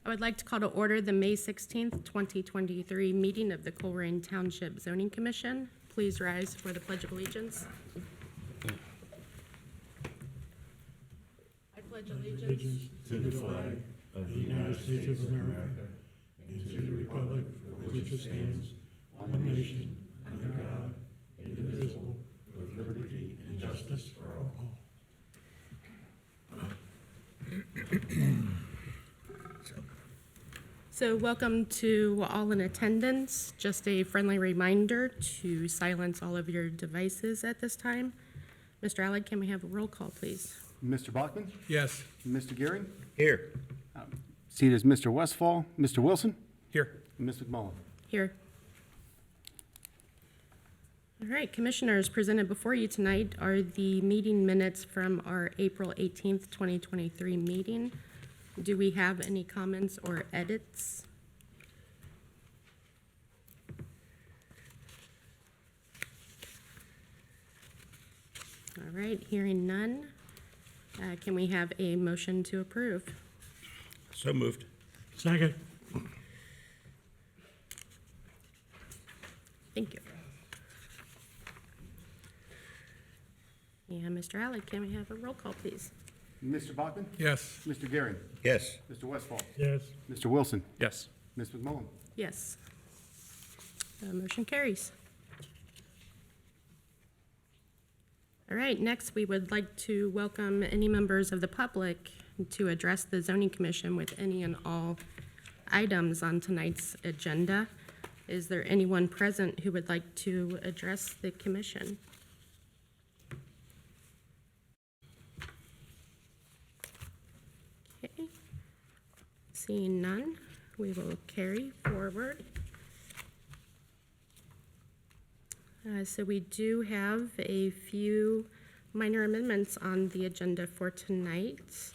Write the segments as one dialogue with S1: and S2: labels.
S1: I would like to call to order the May 16th, 2023 meeting of the Colerain Township Zoning Commission. Please rise for the Pledge of Allegiance. I pledge allegiance
S2: to the flag of the United States of America and to the republic for which it stands, one nation, under God, indivisible, with liberty and justice for all.
S1: So welcome to all in attendance. Just a friendly reminder to silence all of your devices at this time. Mr. Alec, can we have a roll call, please?
S3: Mr. Bachman?
S2: Yes.
S3: Mr. Gearing?
S2: Here.
S3: Seated is Mr. Westfall, Mr. Wilson,
S2: Here.
S3: and Ms. McMullen.
S1: Here. All right, commissioners, presented before you tonight are the meeting minutes from our April 18th, 2023 meeting. Do we have any comments or edits? All right, hearing none. Can we have a motion to approve?
S2: So moved.
S4: Second.
S1: Thank you. And Mr. Alec, can we have a roll call, please?
S3: Mr. Bachman?
S4: Yes.
S3: Mr. Gearing?
S2: Yes.
S3: Mr. Westfall?
S4: Yes.
S3: Mr. Wilson?
S2: Yes.
S3: Ms. McMullen?
S1: Yes. Motion carries. All right, next we would like to welcome any members of the public to address the Zoning Commission with any and all items on tonight's agenda. Is there anyone present who would like to address the commission? Okay. Seeing none, we will carry forward. So we do have a few minor amendments on the agenda for tonight.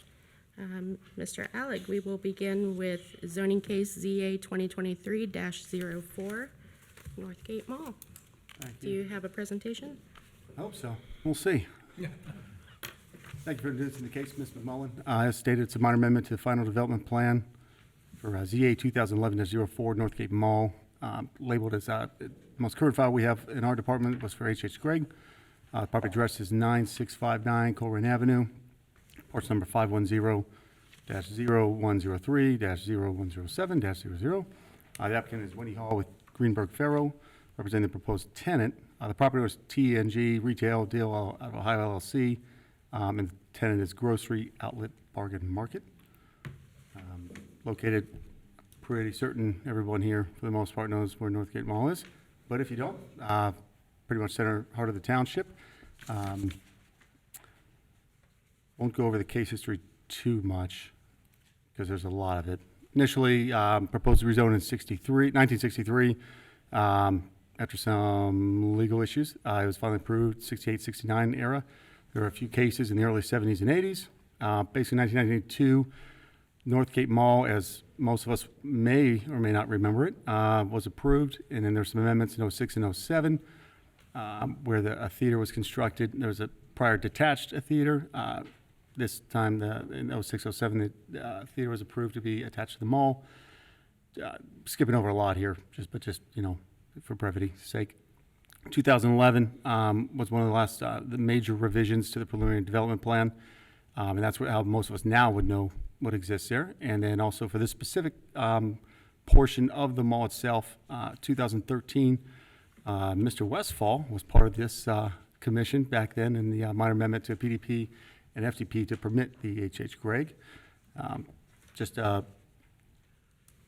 S1: Mr. Alec, we will begin with zoning case ZA 2023-04, Northgate Mall. Do you have a presentation?
S3: I hope so. We'll see. Thank you for introducing the case, Ms. McMullen. As stated, it's a minor amendment to the final development plan for ZA 2011-04 Northgate Mall, labeled as the most current file we have in our department was for H.H. Gregg. Property address is 9659 Colerain Avenue, porch number 510-0103-0107-00. The applicant is Winnie Hall with Greenberg Farrow, representing the proposed tenant. The property was TNG Retail Deal out of Ohio LLC, and the tenant is Grocery Outlet Bargain Market. Located, pretty certain everyone here, for the most part, knows where Northgate Mall is. But if you don't, pretty much center heart of the township. Won't go over the case history too much because there's a lot of it. Initially, proposed to rezone in 1963. After some legal issues, it was finally approved, 68, 69 era. There were a few cases in the early 70s and 80s. Basically, 1992, Northgate Mall, as most of us may or may not remember it, was approved. And then there's some amendments in 06 and 07 where a theater was constructed. There was a prior detached theater. This time, in 06, 07, the theater was approved to be attached to the mall. Skipping over a lot here, just for brevity's sake. 2011 was one of the last the major revisions to the preliminary development plan, and that's how most of us now would know what exists there. And then also for this specific portion of the mall itself, 2013, Mr. Westfall was part of this commission back then in the minor amendment to PDP and FDP to permit the H.H. Gregg. Just a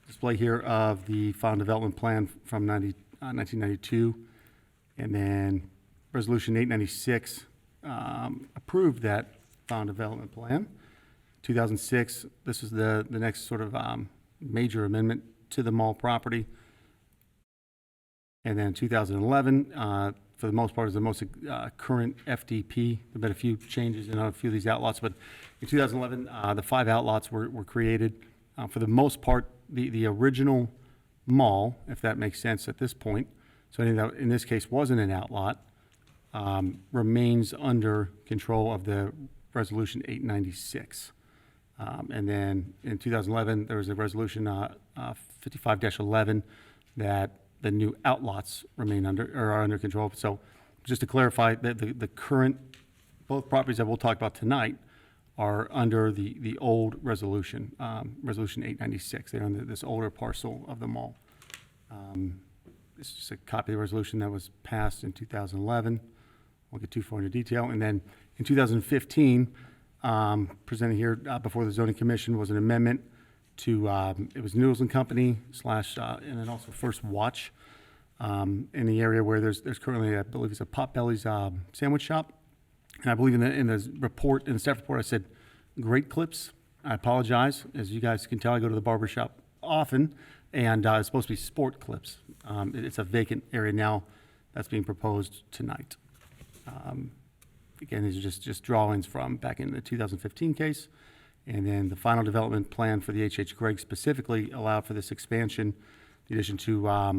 S3: display here of the final development plan from 1992, and then Resolution 896 approved that final development plan. 2006, this was the next sort of major amendment to the mall property. And then 2011, for the most part, is the most current FDP. There have been a few changes in a few of these outlots, but in 2011, the 5 outlots were created. For the most part, the original mall, if that makes sense at this point, so anything that in this case wasn't an outlot, remains under control of the Resolution 896. And then in 2011, there was a resolution 55-11 that the new outlots remain under, or are under control. So just to clarify, that the current, both properties that we'll talk about tonight are under the old resolution, Resolution 896. They're under this older parcel of the mall. This is just a copy of the resolution that was passed in 2011. Won't get too far into detail. And then in 2015, presented here before the zoning commission was an amendment to, it was Noodles and Company slash, and then also First Watch in the area where there's currently, I believe it's a Potbelly's sandwich shop. And I believe in the report, in the staff report, I said, great clips. I apologize. As you guys can tell, I go to the barber shop often, and it's supposed to be sport clips. It's a vacant area now that's being proposed tonight. Again, these are just drawings from back in the 2015 case. And then the final development plan for the H.H. Gregg specifically allowed for this expansion, in addition to, I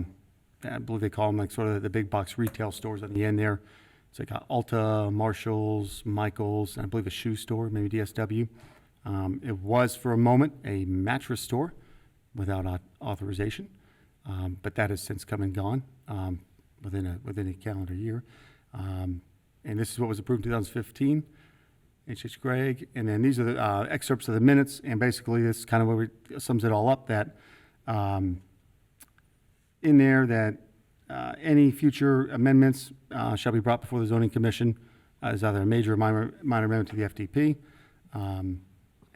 S3: believe they call them like sort of the big box retail stores on the end there. It's like Ulta, Marshalls, Michaels, and I believe a shoe store, maybe DSW. It was for a moment a mattress store without authorization, but that has since come and gone within a calendar year. And this is what was approved in 2015, H.H. Gregg. And then these are the excerpts of the minutes, and basically this kind of where sums it all up, that in there that any future amendments shall be brought before the zoning commission as either a major or minor amendment to the FDP. And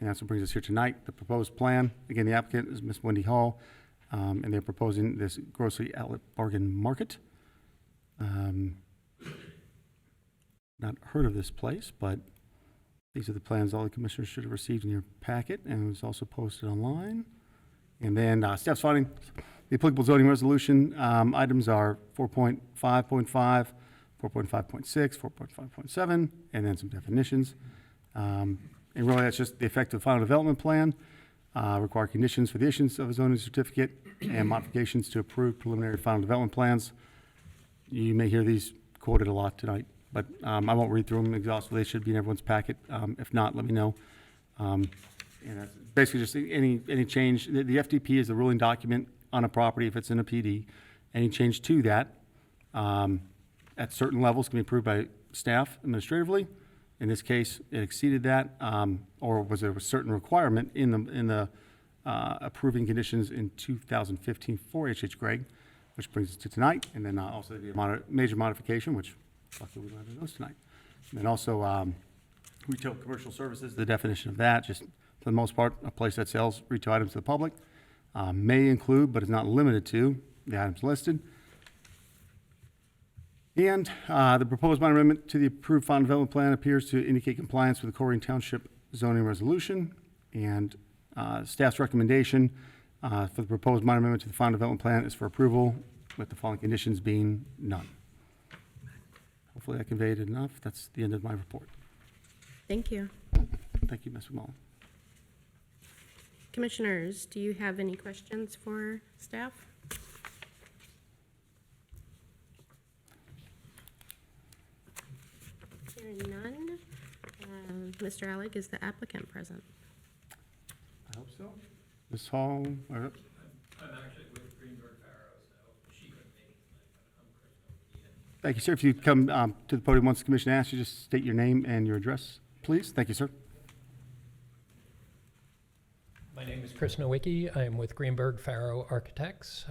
S3: that's what brings us here tonight. The proposed plan, again, the applicant is Ms. Wendy Hall, and they're proposing this grocery outlet bargain market. Not heard of this place, but these are the plans all the commissioners should have received in your packet, and it was also posted online. And then staff's finding, the applicable zoning resolution items are 4.5.5, 4.5.6, 4.5.7, and then some definitions. And really, that's just the effective final development plan, require conditions for the issuance of a zoning certificate, and modifications to approved preliminary final development plans. You may hear these quoted a lot tonight, but I won't read through them exhaustively. They should be in everyone's packet. If not, let me know. And that's basically just any change. The FDP is the ruling document on a property if it's in a PD. Any change to that at certain levels can be approved by staff administratively. In this case, it exceeded that, or was there a certain requirement in the approving conditions in 2015 for H.H. Gregg, which brings us to tonight, and then also the major modification, which luckily we don't have those tonight. And then also retail commercial services, the definition of that, just for the most part, a place that sells retail items to the public, may include, but is not limited to, the items listed. And the proposed minor amendment to the approved final development plan appears to indicate compliance with the Colerain Township zoning resolution. And staff's recommendation for the proposed minor amendment to the final development plan is for approval, with the following conditions being none. Hopefully I conveyed it enough. That's the end of my report.
S1: Thank you.
S3: Thank you, Ms. McMullen.
S1: Commissioners, do you have any questions for staff? Hearing none. Mr. Alec, is the applicant present?
S3: I hope so. Ms. Hall,
S4: I'm actually with Greenberg Farrow, so she couldn't make it tonight, but I'm Chris Novian.
S3: thank you, sir. If you come to the podium once the commission asks you, just state your name and your address, please. Thank you, sir.
S4: My name is Chris Nowicki. I'm with Greenberg Farrow Architects.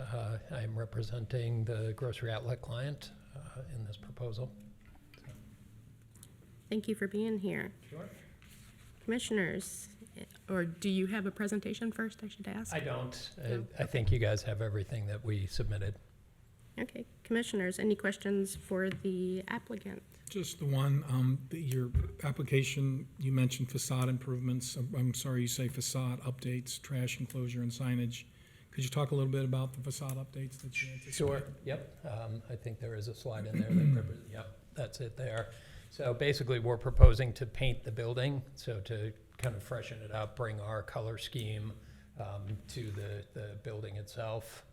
S4: I'm representing the grocery outlet client in this proposal.
S1: Thank you for being here.
S4: Sure.
S1: Commissioners, or do you have a presentation first, I should ask?
S4: I don't.
S1: No.
S4: I think you guys have everything that we submitted.
S1: Okay. Commissioners, any questions for the applicant?
S2: Just the one, your application, you mentioned facade improvements. I'm sorry, you say facade updates, trash enclosure and signage. Could you talk a little bit about the facade updates that you anticipate?
S4: Sure. Yep. I think there is a slide in there that yep, that's it there. So basically, we're proposing to paint the building, so to kind of freshen it up, bring our color scheme to the building itself.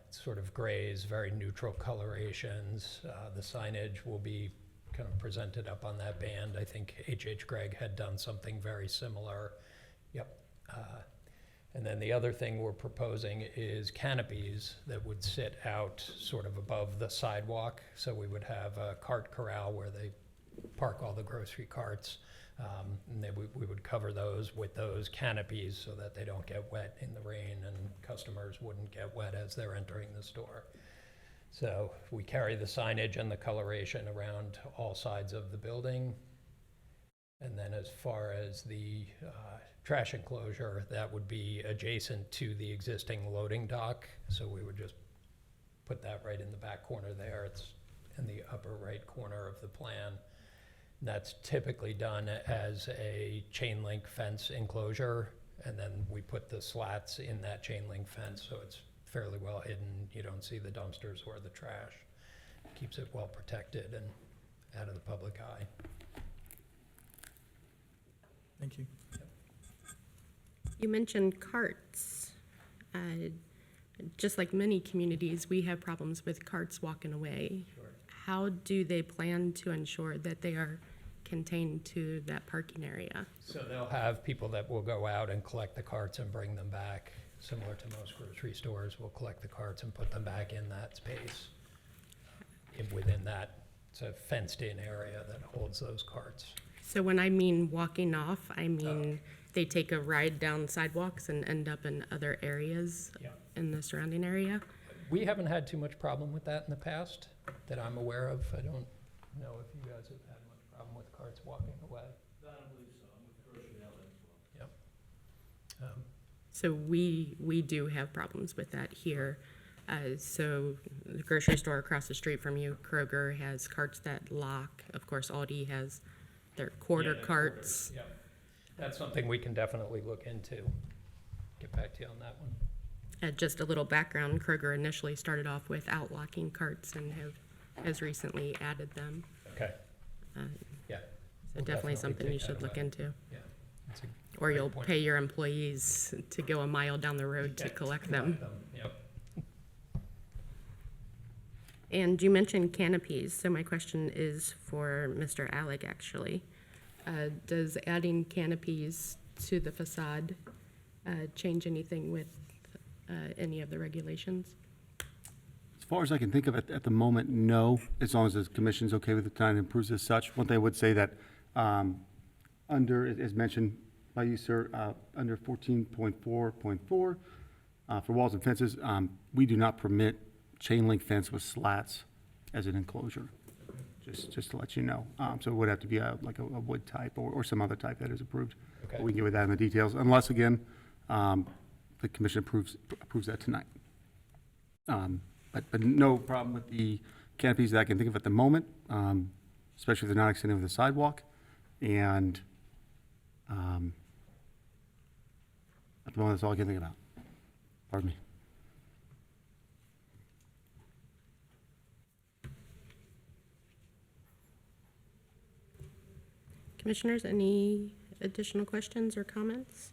S4: Sort of grays, very neutral colorations. The signage will be kind of presented up on that band. I think H.H. Gregg had done something very similar Yep. And then the other thing we're proposing is canopies that would sit out sort of above the sidewalk. So we would have a cart corral where they park all the grocery carts. And then we would cover those with those canopies so that they don't get wet in the rain and customers wouldn't get wet as they're entering the store. So we carry the signage and the coloration around all sides of the building. And then as far as the trash enclosure, that would be adjacent to the existing loading dock. So we would just put that right in the back corner there. It's in the upper right corner of the plan. That's typically done as a chain link fence enclosure, and then we put the slats in that chain link fence, so it's fairly well hidden. You don't see the dumpsters or the trash. Keeps it well protected and out of the public eye.
S2: Thank you.
S1: You mentioned carts. Just like many communities, we have problems with carts walking away.
S4: Sure.
S1: How do they plan to ensure that they are contained to that parking area?
S4: So they'll have people that will go out and collect the carts and bring them back. Similar to most grocery stores, we'll collect the carts and put them back in that space. Within that, it's a fenced-in area that holds those carts.
S1: So when I mean walking off, I mean they take a ride down sidewalks and end up in other areas
S4: Yeah.
S1: in the surrounding area?
S4: We haven't had too much problem with that in the past that I'm aware of. I don't know if you guys have had much problem with carts walking away.
S5: I don't believe so, I'm with grocery outlet as well.
S4: Yep.
S1: So we do have problems with that here. So the grocery store across the street from you, Kroger, has carts that lock. Of course, Aldi has their quarter
S4: Yeah, the
S1: carts.
S4: quarters, yep. That's something we can definitely look into. Get back to you on that one.
S1: Just a little background, Kroger initially started off with outlocking carts and has recently added them.
S4: Okay.
S1: Uh,
S4: Yeah.
S1: So
S4: We'll
S1: definitely something
S4: take
S1: you
S4: that
S1: should look
S4: away.
S1: into.
S4: Yeah. That's a
S1: Or
S4: great
S1: you'll
S4: point.
S1: pay your employees to go a mile down the road to
S4: Yeah,
S1: collect them.
S4: Yep.
S1: And you mentioned canopies, so my question is for Mr. Alec, actually. Does adding canopies to the facade change anything with any of the regulations?
S3: As far as I can think of it at the moment, no, as long as the commission's okay with it and approves as such. One thing I would say that under, as mentioned by you, sir, under 14.4.4, for walls and fences, we do not permit chain link fence with slats as an enclosure, just to let you know. So it would have to be like a wood type or some other type that is approved.
S4: Okay.
S3: We can get with that in the details, unless, again, the commission approves that tonight. But no problem with the canopies that I can think of at the moment, especially if they're not extending over the sidewalk. And at the moment, that's all I can think about. Pardon me.
S1: Commissioners, any additional questions or comments?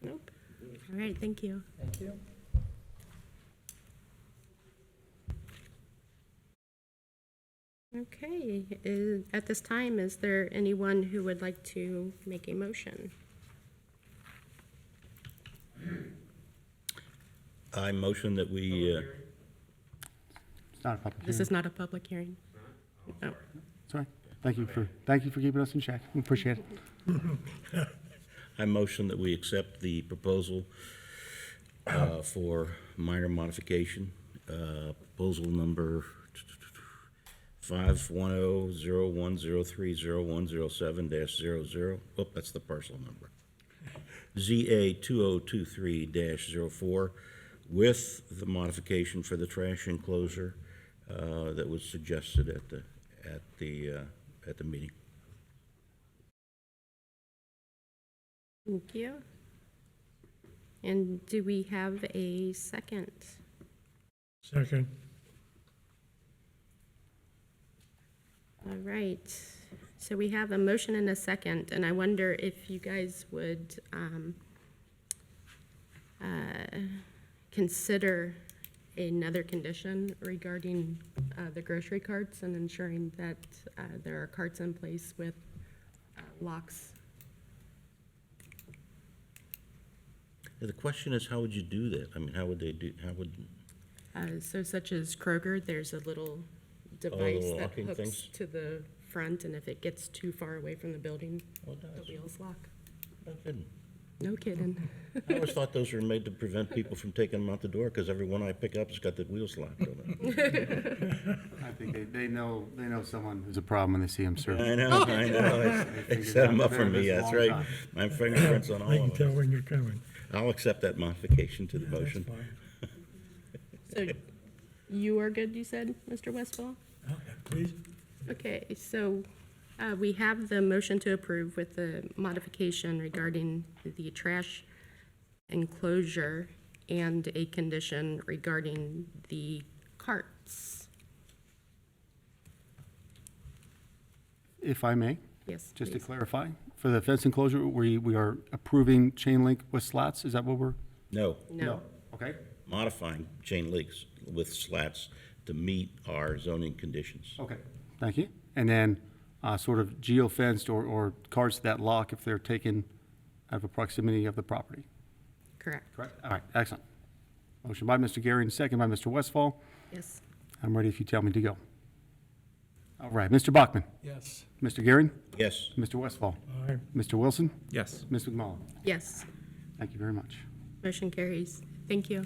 S1: Nope. All right, thank you.
S4: Thank you.
S1: Okay, at this time, is there anyone who would like to make a motion?
S5: I motion that we,
S3: It's not a public
S1: This
S3: hearing.
S1: is not a public hearing. Oh,
S3: Sorry. Thank you for keeping us in check. We appreciate it.
S5: I motion that we accept the proposal for minor modification, proposal number 510-0103-0107-00. Oh, that's the parcel number. ZA 2023-04, with the modification for the trash enclosure that was suggested at the meeting.
S1: thank you. And do we have a second?
S2: Second.
S1: All right, so we have a motion and a second, and I wonder if you guys would consider another condition regarding the grocery carts and ensuring that there are carts in place with locks.
S5: The question is, how would you do that? I mean, how would they do, how would,
S1: So such as Kroger, there's a little device
S5: little
S1: that
S5: locking
S1: hooks
S5: things?
S1: to the front, and if it gets too far away from the building,
S5: oh, it
S1: the
S5: does?
S1: wheels lock.
S5: No kidding.
S1: No kidding.
S5: I always thought those were made to prevent people from taking them out the door, because every one I pick up has got the wheels locked on it.
S3: I think they know someone who's a problem when they see them serve.
S5: I know. They set them up for me, that's right. My fingerprints on all
S2: I can
S5: of
S2: tell
S5: them.
S2: when you're coming.
S5: I'll accept that modification to the
S2: Yeah, that's
S5: motion.
S2: fine.
S1: So you are good, you said, Mr. Westfall?
S2: Okay, please.
S1: Okay, so we have the motion to approve with the modification regarding the trash enclosure and a condition regarding the carts.
S3: If I may,
S1: Yes,
S3: just to
S1: please.
S3: clarify, for the fence enclosure, we are approving chain link with slats, is that what we're?
S5: No,
S1: No.
S3: Okay.
S5: modifying chain links with slats to meet our zoning conditions.
S3: Okay, thank you. And then sort of geo-fenced or carts that lock if they're taken out of a proximity of the property.
S1: Correct,
S3: Correct? All right, excellent. Motion by Mr. Gary, second by Mr. Westfall.
S1: yes.
S3: I'm ready if you tell me to go. All right, Mr. Bachman,
S2: Yes.
S3: Mr. Gary,
S5: Yes,
S3: Mr. Westfall,
S2: Aye.
S3: Mr. Wilson,
S6: Yes.
S3: Ms. McMullen.
S1: Yes,
S3: Thank you very much.
S1: motion carries. Thank you.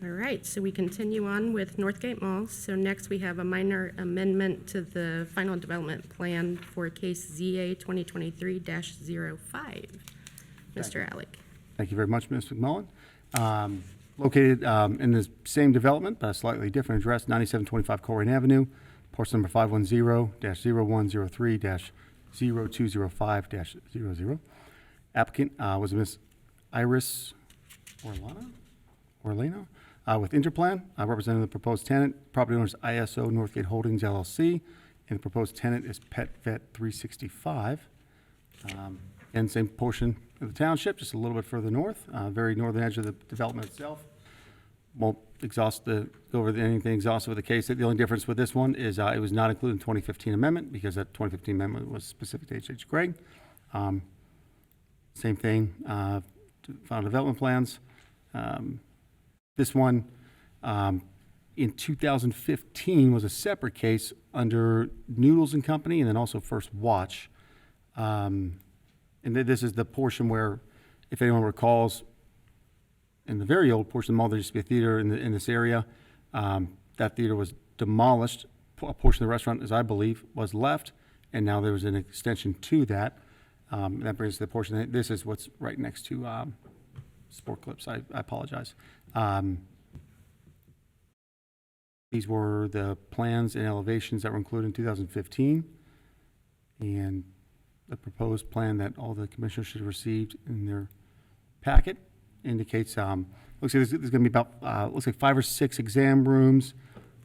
S1: All right, so we continue on with Northgate Mall. So next we have a minor amendment to the final development plan for case ZA 2023-05. Mr. Alec.
S3: Thank you very much, Ms. McMullen. Located in the same development, but a slightly different address, 9725 Colerain Avenue, parcel number 510-0103-0205-00. Applicant was Ms. Iris Orlano, with Interplan, representing the proposed tenant. Property owner is ISO Northgate Holdings LLC, and the proposed tenant is Pet Vet 365. And same portion of the township, just a little bit further north, very northern edge of the development itself. Won't go over anything exhaustive with the case. The only difference with this one is it was not included in 2015 amendment because that 2015 amendment was specific to H.H. Gregg. Same thing, final development plans. This one, in 2015, was a separate case under Noodles and Company and then also First Watch. And this is the portion where, if anyone recalls, in the very old portion of the mall, there used to be a theater in this area. That theater was demolished. A portion of the restaurant, as I believe, was left, and now there was an extension to that. That brings us to the portion, this is what's right next to Sport Clips. I apologize. These were the plans and elevations that were included in 2015. And the proposed plan that all the commissioners should have received in their packet indicates, looks like there's going to be about, looks like 5 or 6 exam rooms,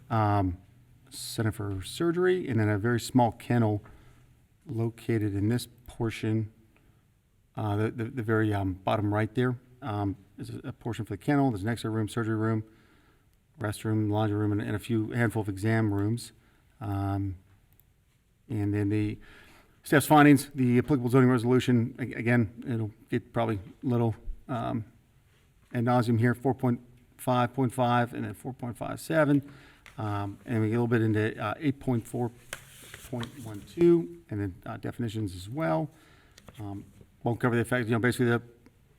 S3: center for surgery, and then a very small kennel located in this portion, the very bottom right there. Is a portion for the kennel. There's an extra room, surgery room, restroom, laundry room, and a handful of exam rooms. And then the staff's findings, the applicable zoning resolution, again, it'll get probably a little ad nauseum here, 4.5.5 and then 4.57. And we get a little bit into 8.4.12 and then definitions as well. Won't cover the effect, basically the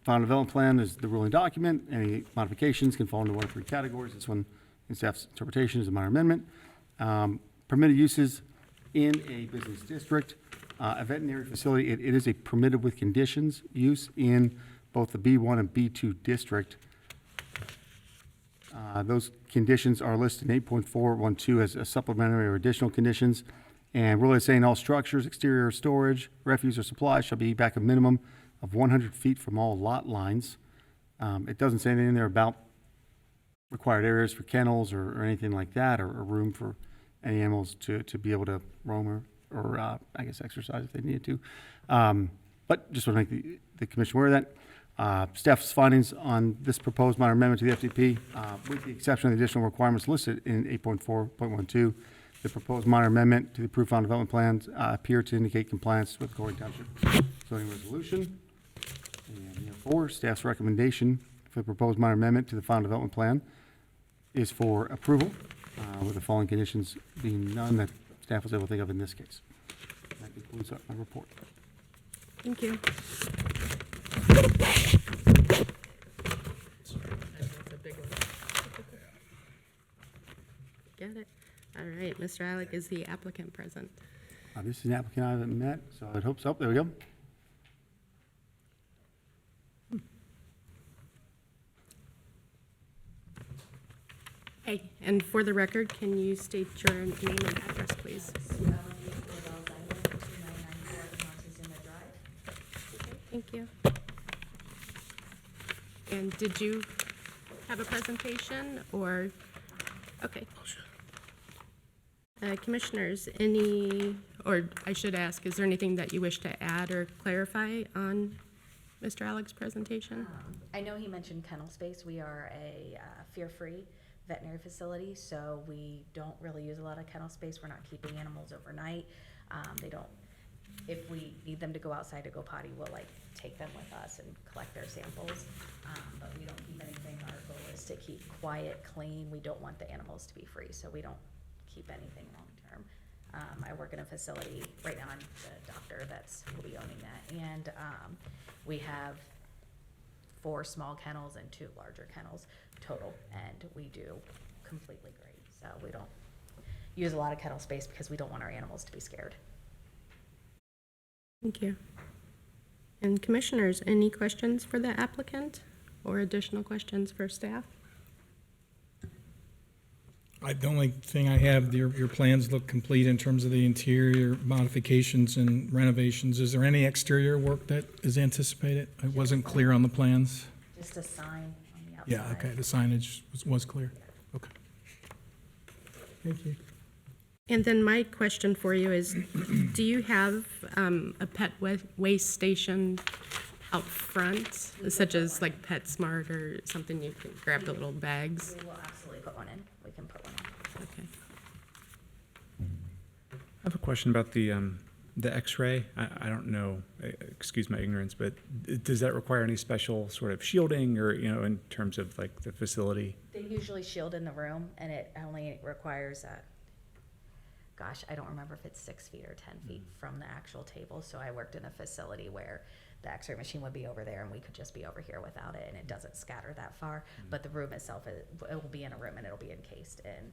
S3: final development plan is the ruling document. Any modifications can fall into one of 3 categories. This one, in staff's interpretation, is a minor amendment. Permitted uses in a business district. A veterinary facility, it is a permitted with conditions use in both the B1 and B2 district. Those conditions are listed in 8.412 as a supplementary or additional conditions. And really saying all structures, exterior storage, refuse or supplies shall be back a minimum of 100 feet from all lot lines. It doesn't say anything in there about required areas for kennels or anything like that, or room for any animals to be able to roam or I guess exercise if they needed to. But just want to make the commission aware of that. Staff's findings on this proposed minor amendment to the FDP, with the exception of the additional requirements listed in 8.4.12, the proposed minor amendment to the approved final development plans appear to indicate compliance with the Colerain Township zoning resolution. And therefore, staff's recommendation for the proposed minor amendment to the final development plan is for approval, with the following conditions being none that staff was able to think of in this case. That concludes my report.
S1: Thank you. Get it? All right, Mr. Alec, is the applicant present?
S3: This is an applicant I haven't met, so I'd hope so. There we go.
S1: Hey, and for the record, can you state your name and address, please? Thank you. And did you have a presentation, or, okay. Commissioners, or I should ask, is there anything that you wish to add or clarify on Mr. Alec's presentation?
S6: I know he mentioned kennel space. We are a fear-free veterinary facility, so we don't really use a lot of kennel space. We're not keeping animals overnight. If we need them to go outside to go potty, we'll take them with us and collect their samples. But we don't keep anything. Our goal is to keep quiet, clean. We don't want the animals to be free, so we don't keep anything long-term. I work in a facility, right now I'm the doctor will be owning that. And we have 4 small kennels and 2 larger kennels total, and we do completely great. So we don't use a lot of kennel space because we don't want our animals to be scared.
S1: Thank you. And commissioners, any questions for the applicant or additional questions for staff?
S2: The only thing I have, your plans look complete in terms of the interior modifications and renovations. Is there any exterior work that is anticipated? It wasn't clear on the plans.
S6: Just a sign on the outside.
S2: Yeah, okay, the signage was clear. Okay. Thank you.
S1: And then my question for you is, do you have a pet waste station out front, such as like PetSmart or something you can grab the little bags?
S6: We will absolutely put one in. We can put one in.
S1: Okay.
S7: I have a question about the X-ray. I don't know, excuse my ignorance, but does that require any special sort of shielding or, in terms of like the facility?
S6: They usually shield in the room, and it only requires I don't remember if it's 6 feet or 10 feet from the actual table. So I worked in a facility where the X-ray machine would be over there and we could just be over here without it, and it doesn't scatter that far. But the room itself, it will be in a room and it'll be encased in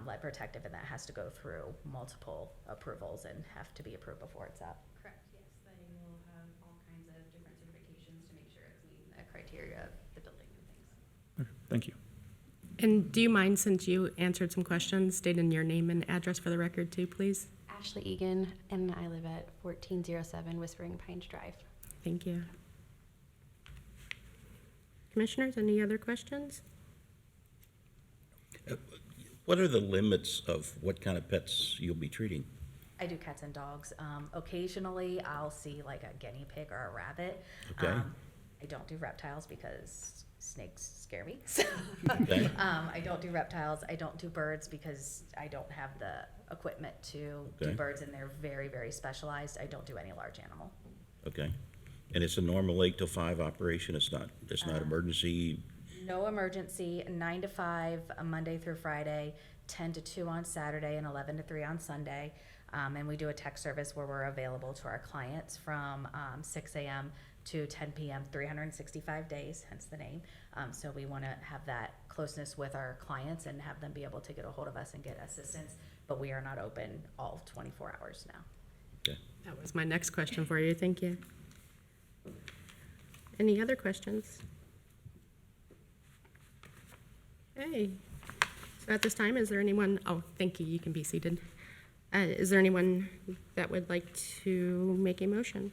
S6: lead protective, and that has to go through multiple approvals and have to be approved before it's up.
S8: Correct, yes. They will have all kinds of different certifications to make sure it's meeting the criteria of the building and things.
S7: Okay, thank you.
S1: And do you mind, since you answered some questions, stating your name and address for the record too, please?
S8: Ashley Egan, and I live at 1407 Whispering Pines Drive.
S1: Thank you. Commissioners, any other questions?
S5: What are the limits of what kind of pets you'll be treating?
S6: I do cats and dogs. Occasionally I'll see like a guinea pig or a rabbit.
S5: Okay.
S6: I don't do reptiles because snakes scare me. So,
S5: Okay.
S6: I don't do reptiles. I don't do birds because I don't have the equipment to do
S5: Okay.
S6: birds, and they're very, very specialized. I don't do any large animal.
S5: Okay. And it's a normal 8 to 5 operation? It's not emergency?
S6: No emergency, 9 to 5, Monday through Friday, 10 to 2 on Saturday, and 11 to 3 on Sunday. And we do a tech service where we're available to our clients from 6 a.m. to 10 p.m., 365 days, hence the name. So we want to have that closeness with our clients and have them be able to get a hold of us and get assistance, but we are not open all 24 hours now.
S5: Okay.
S1: That was my next question for you. Thank you. Any other questions? Okay. So at this time, is there anyone, oh, thank you, you can be seated. Is there anyone that would like to make a motion?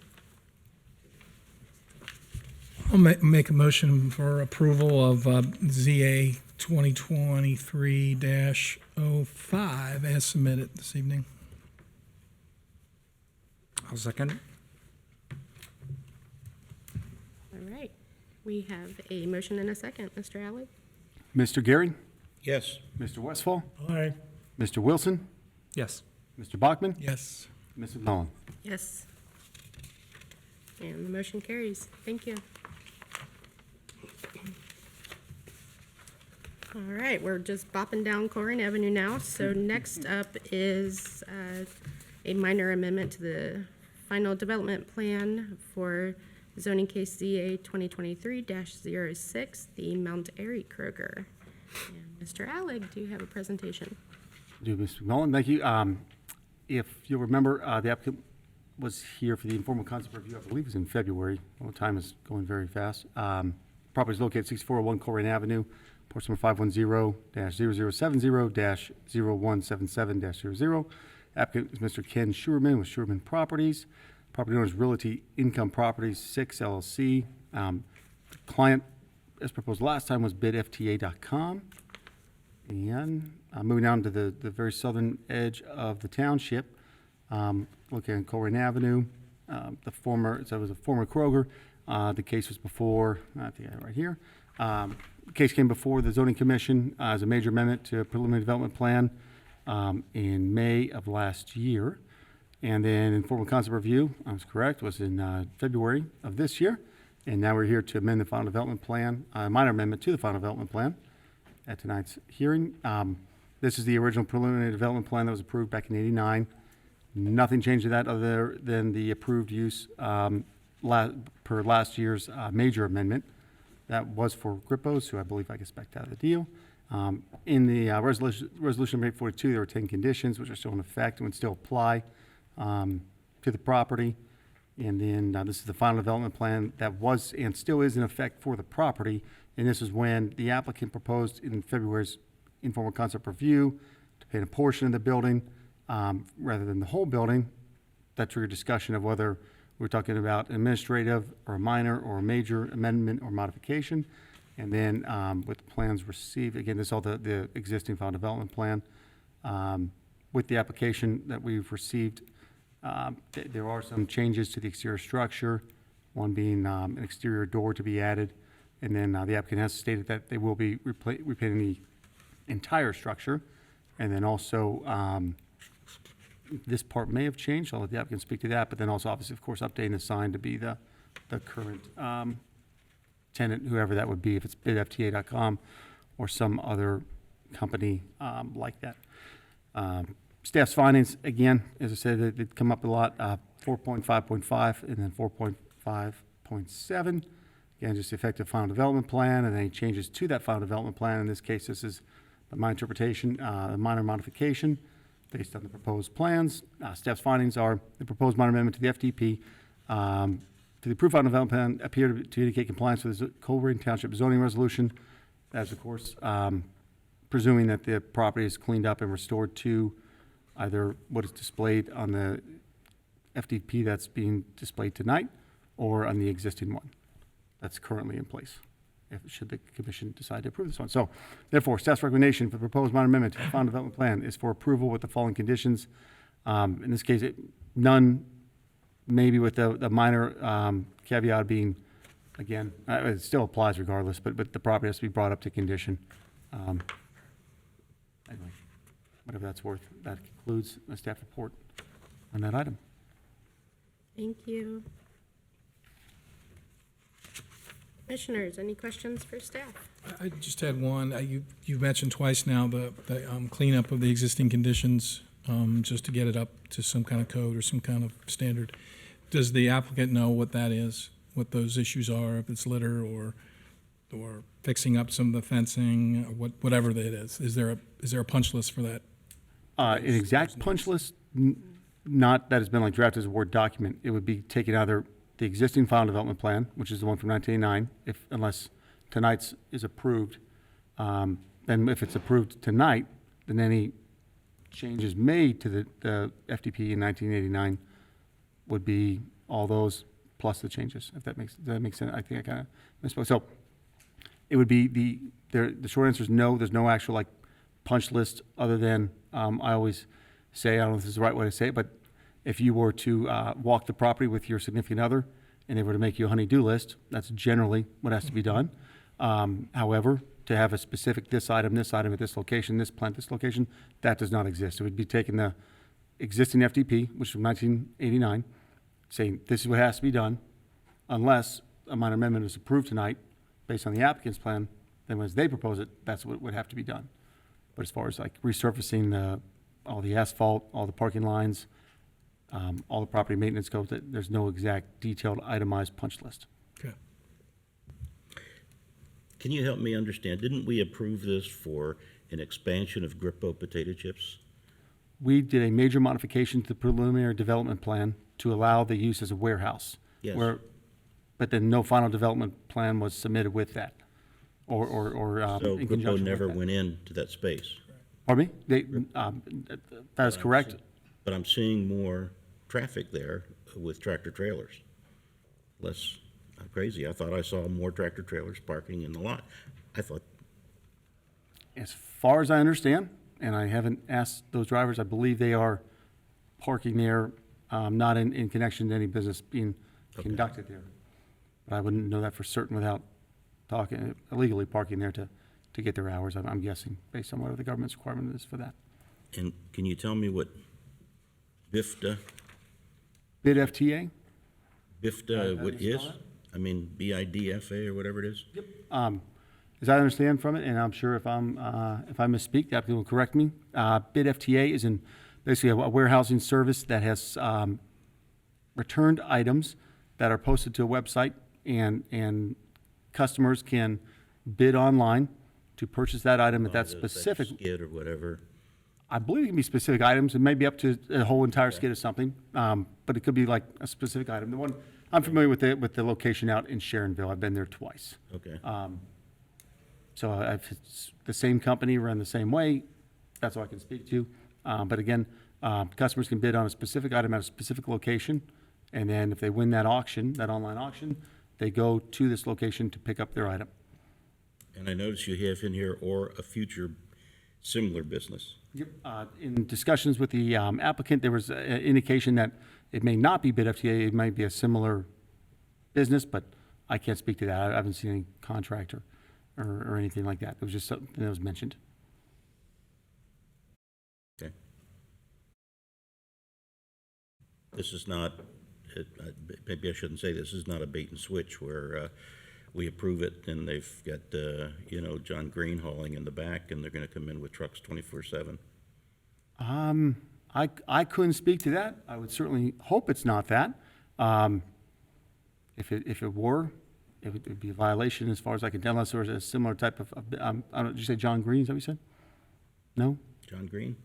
S2: I'll make a motion for approval of ZA 2023-05 as submitted this evening.
S7: I'll second.
S1: All right. We have a motion and a second. Mr. Alec?
S3: Mr. Gary,
S5: Yes.
S3: Mr. Westfall,
S2: Aye.
S3: Mr. Wilson,
S7: Yes.
S3: Mr. Bachman,
S2: Yes.
S3: Mrs. Mullen.
S1: Yes. And the motion carries. Thank you. All right, we're just bopping down Colerain Avenue now. So next up is a minor amendment to the final development plan for zoning case ZA 2023-06, the Mount Airy Kroger. And Mr. Alec, do you have a presentation?
S3: Do Mr. McMullen, thank you. If you'll remember, the applicant was here for the informal concept review, I believe it was in February. Well, time is going very fast. Property is located 6401 Colerain Avenue, parcel number 510-0070-0177-00. Applicant is Mr. Ken Schuerman with Schuerman Properties. Property owner is Realty Income Properties 6 LLC. The client, as proposed last time, was bidfta.com. And moving down to the very southern edge of the township, looking at Colerain Avenue, so it was a former Kroger. The case was before, I think I have it right here. The case came before the zoning commission as a major amendment to a preliminary development plan in May of last year. And then informal concept review, I was correct, was in February of this year. And now we're here to amend the final development plan, a minor amendment to the final development plan at tonight's hearing. This is the original preliminary development plan that was approved back in '89. Nothing changed to that other than the approved use per last year's major amendment. That was for Grippos, who I believe I get backed out of the deal. In the resolution number 842, there were 10 conditions, which are still in effect and would still apply to the property. And then this is the final development plan that was and still is in effect for the property. And this is when the applicant proposed in February's informal concept review to paint a portion of the building rather than the whole building. That triggered discussion of whether we're talking about an administrative or a minor or a major amendment or modification. And then with the plans received, again, this is all the existing final development plan. With the application that we've received, there are some changes to the exterior structure, one being an exterior door to be added. And then the applicant has stated that they will be repainting the entire structure. And then also, this part may have changed, I'll let the applicant speak to that, but then also obviously, of course, updating the sign to be the current tenant, whoever that would be, if it's bidfta.com or some other company like that. Staff's findings, again, as I said, they come up a lot, 4.5.5 and then 4.5.7. Again, just the effective final development plan and any changes to that final development plan. In this case, this is my interpretation, a minor modification based on the proposed plans. Staff's findings are the proposed minor amendment to the FDP to the approved final development plan appear to indicate compliance with the Colerain Township zoning resolution. As of course, presuming that the property is cleaned up and restored to either what is displayed on the FDP that's being displayed tonight or on the existing one that's currently in place, should the commission decide to approve this one. So therefore, staff's recommendation for the proposed minor amendment to the final development plan is for approval with the following conditions. In this case, none, maybe with the minor caveat being, again, it still applies regardless, but the property has to be brought up to condition. Anyway, whatever that's worth, that concludes my staff report on that item.
S1: Thank you. Commissioners, any questions for staff?
S9: I just had one. You've mentioned twice now the cleanup of the existing conditions, just to get it up to some kind of code or some kind of standard. Does the applicant know what that is, what those issues are, if it's litter or fixing up some of the fencing, or whatever that is? Is there a punch list for that?
S3: An exact punch list, not that has been like drafted as a Word document. It would be taken either the existing final development plan, which is the one from 1989, unless tonight's is approved. Then if it's approved tonight, then any changes made to the FDP in 1989 would be all those plus the changes, if that makes sense. I think I kind of misspoke. So it would be the short answer is no. There's no actual like punch list other than I always say, I don't know if this is the right way to say it, but if you were to walk the property with your significant other and they were to make you a honey-do list, that's generally what has to be done. However, to have a specific this item at this location, this plant, this location, that does not exist. It would be taking the existing FDP, which is from 1989, saying this is what has to be done, unless a minor amendment is approved tonight based on the applicant's plan, then as they propose it, that's what would have to be done. But as far as like resurfacing all the asphalt, all the parking lines, all the property maintenance goes, there's no exact detailed itemized punch list.
S9: Okay.
S5: Can you help me understand? Didn't we approve this for an expansion of Grippo potato chips?
S3: We did a major modification to the preliminary development plan to allow the use as a warehouse.
S5: Yes.
S3: But then no final development plan was submitted with that, or
S5: So
S3: in
S5: Grippo
S3: conjunction with
S5: never
S3: that.
S5: went into that space.
S3: Pardon me? That is correct.
S5: But I'm seeing more traffic there with tractor trailers. Less crazy. I thought I saw more tractor trailers parking in the lot. I thought,
S3: As far as I understand, and I haven't asked those drivers, I believe they are parking there, not in connection to any business being conducted there. But I wouldn't know that for certain without talking, illegally parking there to get their hours, I'm guessing, based on whatever the government's requirement is for that.
S5: and can you tell me what BIFTA,
S3: Bid FTA?
S5: what is? I mean, BIDFA or whatever it is?
S3: As I understand from it, and I'm sure if I misspeak, the applicant will correct me. Bid FTA is basically a warehousing service that has returned items that are posted to a website, and customers can bid online to purchase that item at that specific.
S5: Skid or whatever.
S3: I believe it can be specific items. It may be up to a whole entire skid of something, but it could be like a specific item. The one I'm familiar with the location out in Sharonville. I've been there twice.
S5: Okay.
S3: So if it's the same company run the same way, that's all I can speak to. But again, customers can bid on a specific item at a specific location, and then if they win that auction, that online auction, they go to this location to pick up their item.
S5: And I notice you have in here, or a future similar business.
S3: Yep. In discussions with the applicant, there was an indication that it may not be bid FTA, it might be a similar business, but I can't speak to that. I haven't seen any contract or anything like that. It was just something that was mentioned.
S5: Okay. This is not, maybe I shouldn't say this is not a bait and switch where we approve it and they've got, John Green hauling in the back and they're going to come in with trucks 24/7.
S3: I couldn't speak to that. I would certainly hope it's not that. If it were, it would be a violation as far as I can tell, unless there was a similar type of, I don't, did you say John Green, is that what you said? No?
S5: John Green?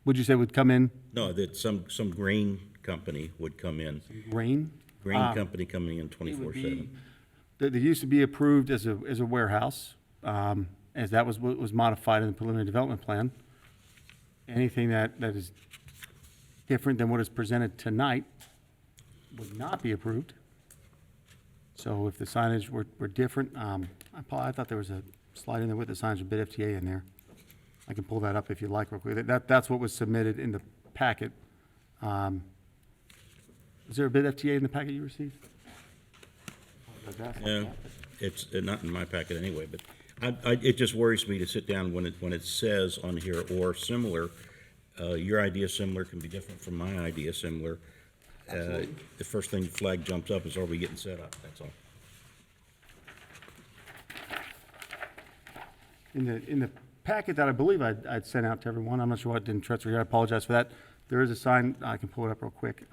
S3: Would you say would come in
S5: No, that some grain company would come in.
S3: grain?
S5: Grain company coming in
S3: It would
S5: 24/7.
S3: be, they used to be approved as a warehouse, as that was what was modified in the preliminary development plan. Anything that is different than what is presented tonight would not be approved. So if the signage were different, I thought there was a slide in there with the signage of bid FTA in there. I can pull that up if you'd like real quick. That's what was submitted in the packet. Is there a bid FTA in the packet you received?
S5: Yeah, it's not in my packet anyway, but it just worries me to sit down when it says on here, or similar. Your idea similar can be different from my idea similar. The first thing flag jumps up is, are we getting set up? That's all.
S3: In the packet that I believe I'd sent out to everyone, I'm not sure why it didn't transfer here, I apologize for that. There is a sign, I can pull it up real quick,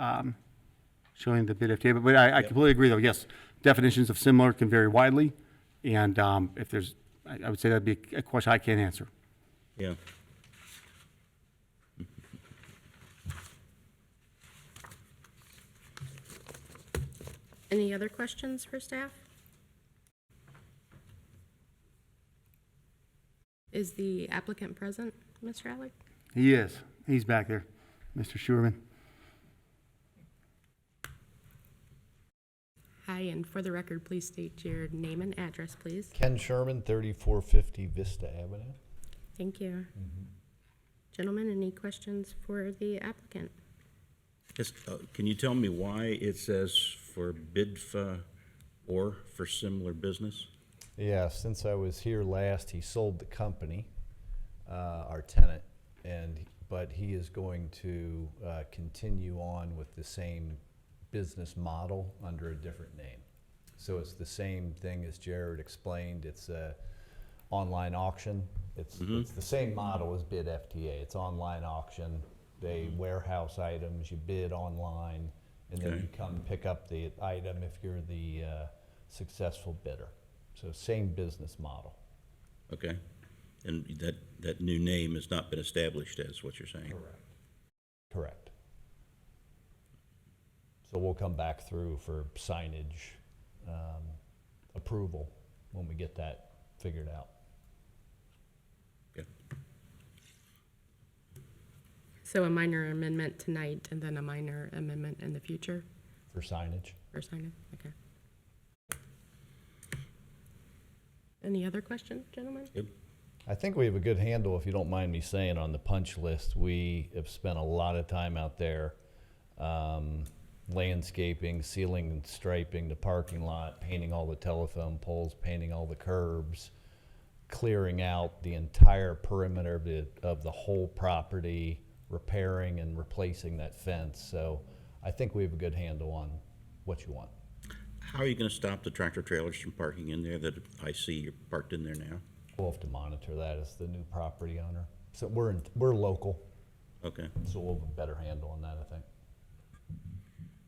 S3: showing the bid FTA, but I completely agree though, yes. Definitions of similar can vary widely, and if there's, I would say that'd be a question I can't answer.
S5: Yeah.
S1: Any other questions for staff? Is the applicant present, Mr. Alec?
S3: He is, he's back there, Mr. Schuerman.
S1: Hi, and for the record, please state your name and address, please.
S10: Ken Sherman, 3450 Vista Avenue.
S1: Thank you. Gentlemen, any questions for the applicant?
S5: Can you tell me why it says for bid or for similar business?
S10: Yeah, since I was here last, he sold the company, our tenant, but he is going to continue on with the same business model under a different name. So it's the same thing as Jared explained. It's a online auction. It's the same model as bid FTA. It's online auction. They warehouse items, you bid online, and then
S5: Okay.
S10: you come pick up the item if you're the successful bidder. So same business model.
S5: Okay. And that new name has not been established, as what you're saying?
S10: Correct. So we'll come back through for signage approval when we get that figured out.
S5: Okay.
S1: So a minor amendment tonight and then a minor amendment in the future
S10: For signage?
S1: or sign it? Okay. Any other questions, gentlemen?
S5: Good.
S10: I think we have a good handle, if you don't mind me saying, on the punch list. We have spent a lot of time out there, landscaping, sealing and striping the parking lot, painting all the telephone poles, painting all the curbs, clearing out the entire perimeter of the whole property, repairing and replacing that fence. So I think we have a good handle on what you want.
S5: How are you going to stop the tractor trailers from parking in there that I see you're parked in there now?
S10: We'll have to monitor that as the new property owner. So we're local,
S5: Okay.
S10: so we'll have a better handle on that, I think.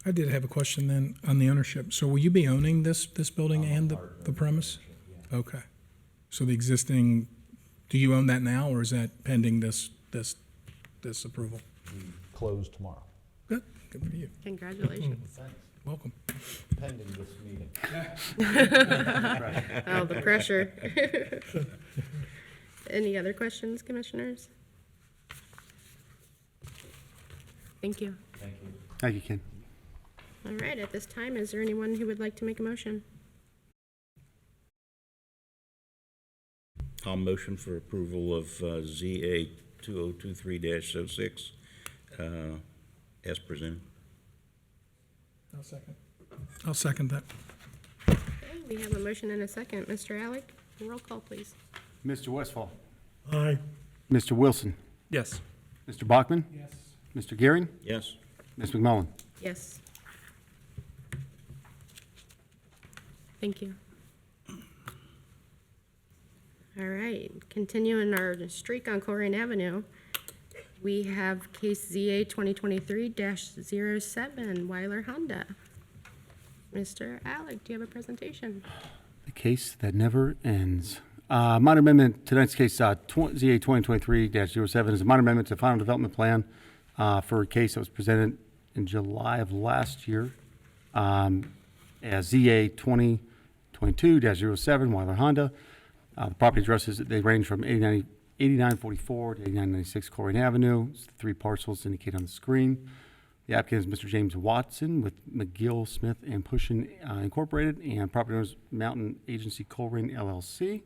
S9: I did have a question then on the ownership. So will you be owning this building and the premise? Okay. So the existing, do you own that now, or is that pending this approval?
S10: Close tomorrow.
S9: Good, good for you.
S1: Congratulations.
S10: Thanks.
S9: Welcome.
S10: Pending this meeting.
S1: Oh, the pressure. Any other questions, commissioners? Thank you.
S10: Thank you.
S3: Thank you, Ken.
S1: All right, at this time, is there anyone who would like to make a motion?
S5: I'll motion for approval of ZA 2023-06 as presented.
S9: I'll second that.
S1: Okay, we have a motion and a second. Mr. Alec, roll call, please.
S3: Mr. Westfall.
S2: Aye.
S3: Mr. Wilson.
S7: Yes.
S3: Mr. Bachman.
S9: Yes.
S3: Mr. Gearing.
S5: Yes.
S3: Ms. McMullen.
S1: Yes. Thank you. All right, continuing our streak on Colerain Avenue, we have case ZA 2023-07, Weiler Honda. Mr. Alec, do you have a presentation?
S3: The case that never ends. Minor amendment, tonight's case, ZA 2023-07 is a minor amendment to final development plan for a case that was presented in July of last year as ZA 2022-07, Weiler Honda. The property addresses, they range from 8944 to 8996 Colerain Avenue. It's the three parcels indicated on the screen. The applicant is Mr. James Watson with McGill, Smith, and Pushin Incorporated, and property owners Mountain Agency Colerain LLC.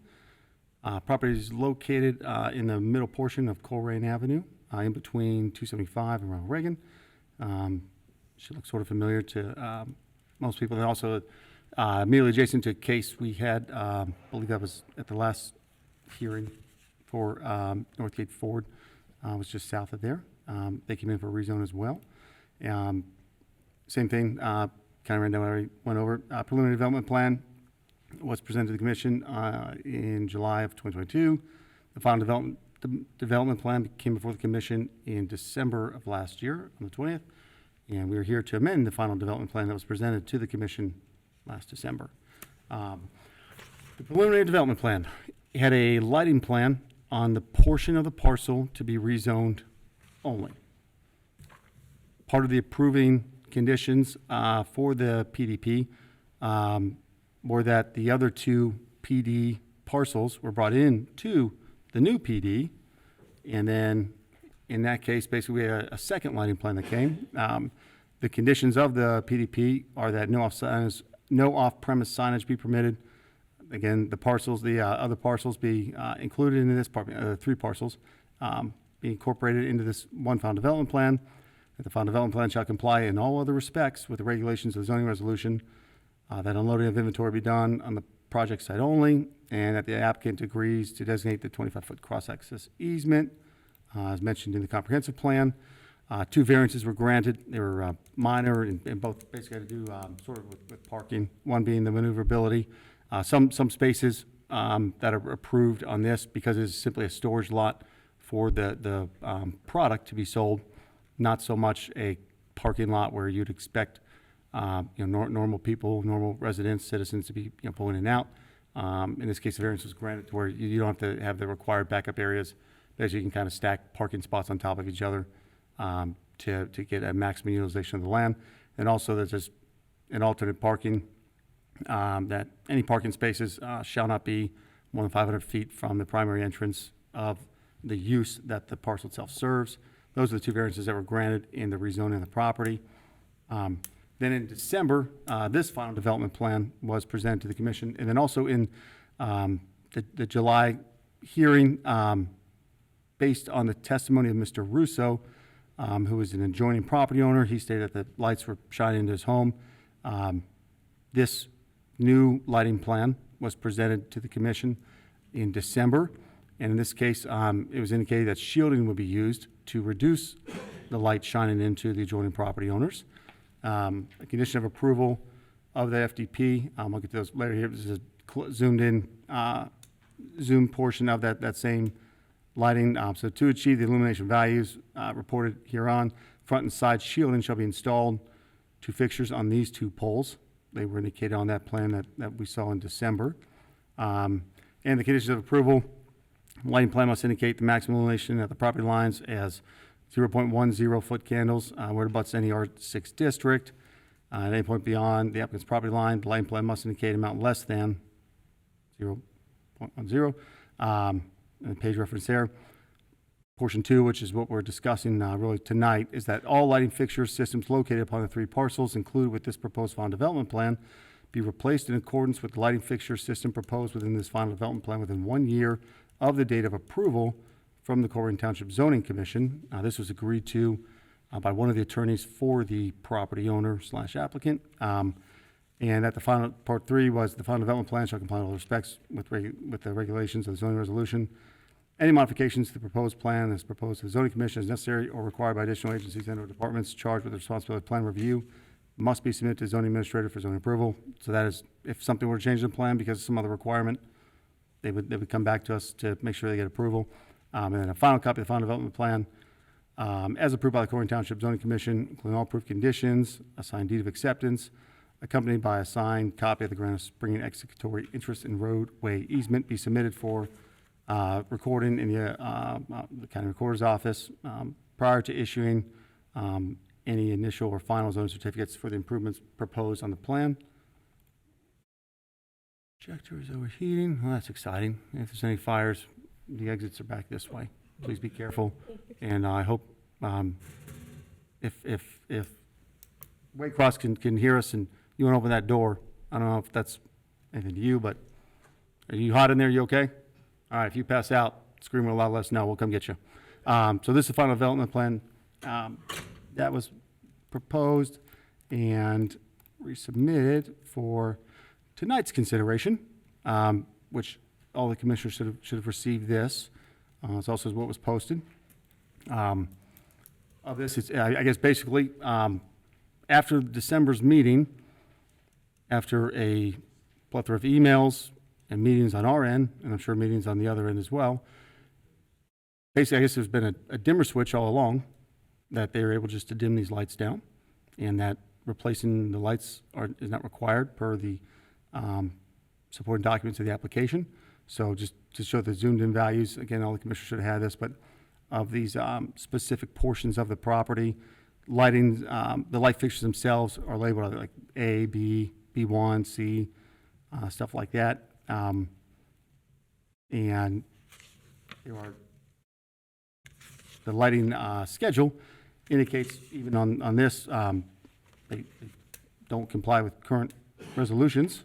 S3: Property is located in the middle portion of Colerain Avenue, in between 275 and Ronald Reagan. Should look sort of familiar to most people. And also immediately adjacent to a case we had, I believe that was at the last hearing for Northgate Ford, was just south of there. They came in for a rezone as well. Same thing, kind of ran down what I already went over. Preliminary development plan was presented to the commission in July of 2022. The final development plan came before the commission in December of last year on the 20th. And we are here to amend the final development plan that was presented to the commission last December. The preliminary development plan had a lighting plan on the portion of the parcel to be rezoned only. Part of the approving conditions for the PDP were that the other two PD parcels were brought in to the new PD, and then in that case, basically, we had a second lighting plan that came. The conditions of the PDP are that no off-premise signage be permitted. Again, the parcels, the other parcels be included into this part, three parcels, be incorporated into this one final development plan. that the final development plan shall comply in all other respects with the regulations of the zoning resolution, that unloading of inventory be done on the project site only, and that the applicant agrees to designate the 25-foot cross-access easement, as mentioned in the comprehensive plan. 2 variances were granted. They were minor and both basically had to do sort of with parking, one being the maneuverability. Some spaces that are approved on this because it's simply a storage lot for the product to be sold, not so much a parking lot where you'd expect normal people, normal residents, citizens to be pulling in and out. In this case, the variance was granted to where you don't have to have the required backup areas, because you can kind of stack parking spots on top of each other to get a maximum utilization of the land. And also, there's just an alternate parking that any parking spaces shall not be more than 500 feet from the primary entrance of the use that the parcel itself serves. Those are the 2 variances that were granted in the rezoning of the property. Then in December, this final development plan was presented to the commission. And then also in the July hearing, based on the testimony of Mr. Russo, who is an adjoining property owner, he stated that the lights were shining into his home. This new lighting plan was presented to the commission in December. And in this case, it was indicated that shielding would be used to reduce the light shining into the adjoining property owners. A condition of approval of the FDP, I'll get to those later here. This is a zoomed in, zoom portion of that same lighting. So to achieve the illumination values reported hereon, front and side shielding shall be installed to fixtures on these 2 poles. They were indicated on that plan that we saw in December. And the conditions of approval, lighting plan must indicate the maximum illumination at the property lines as 0.10 foot candles where it abuts any R6 district. At any point beyond the applicant's property line, the lighting plan must indicate amount less than 0.10. And the page reference there. Portion 2, which is what we're discussing really tonight, is that all lighting fixture systems located upon the 3 parcels included with this proposed final development plan be replaced in accordance with the lighting fixture system proposed within this final development plan within 1 year of the date of approval from the Colerain Township Zoning Commission. This was agreed to by one of the attorneys for the property owner / applicant. And that the final, part 3 was the final development plan shall comply in all respects with the regulations of the zoning resolution. Any modifications to the proposed plan as proposed to the zoning commission as necessary or required by additional agencies and/or departments charged with the responsibility of plan review must be submitted to the zoning administrator for zoning approval. So that is, if something were to change in the plan because of some other requirement, they would come back to us to make sure they get approval. And then a final copy of the final development plan, as approved by the Colerain Township Zoning Commission, including all approved conditions, a signed deed of acceptance, accompanied by a signed copy of the grant of springing executory interest in roadway easement, be submitted for recording in the county recorder's office prior to issuing any initial or final zoning certificates for the improvements proposed on the plan. Projector is overheating. Well, that's exciting. If there's any fires, the exits are back this way. Please be careful. And I hope if Waycross can hear us and you want to open that door, I don't know if that's anything to you, but are you hot in there? You okay? All right, if you pass out, scream real loud, let us know. We'll come get you. So this is the final development plan that was proposed and resubmitted for tonight's consideration, which all the commissioners should have received this. It's also what was posted. Of this, it's, I guess basically, after December's meeting, after a plethora of emails and meetings on our end, and I'm sure meetings on the other end as well, basically, I guess there's been a dimmer switch all along that they were able just to dim these lights down, and that replacing the lights is not required per the supporting documents of the application. So just to show the zoomed in values, again, all the commissioners should have had this, but of these specific portions of the property, lighting, the light fixtures themselves are labeled like A, B, B1, C, stuff like that. And there are, the lighting schedule indicates even on this, they don't comply with current resolutions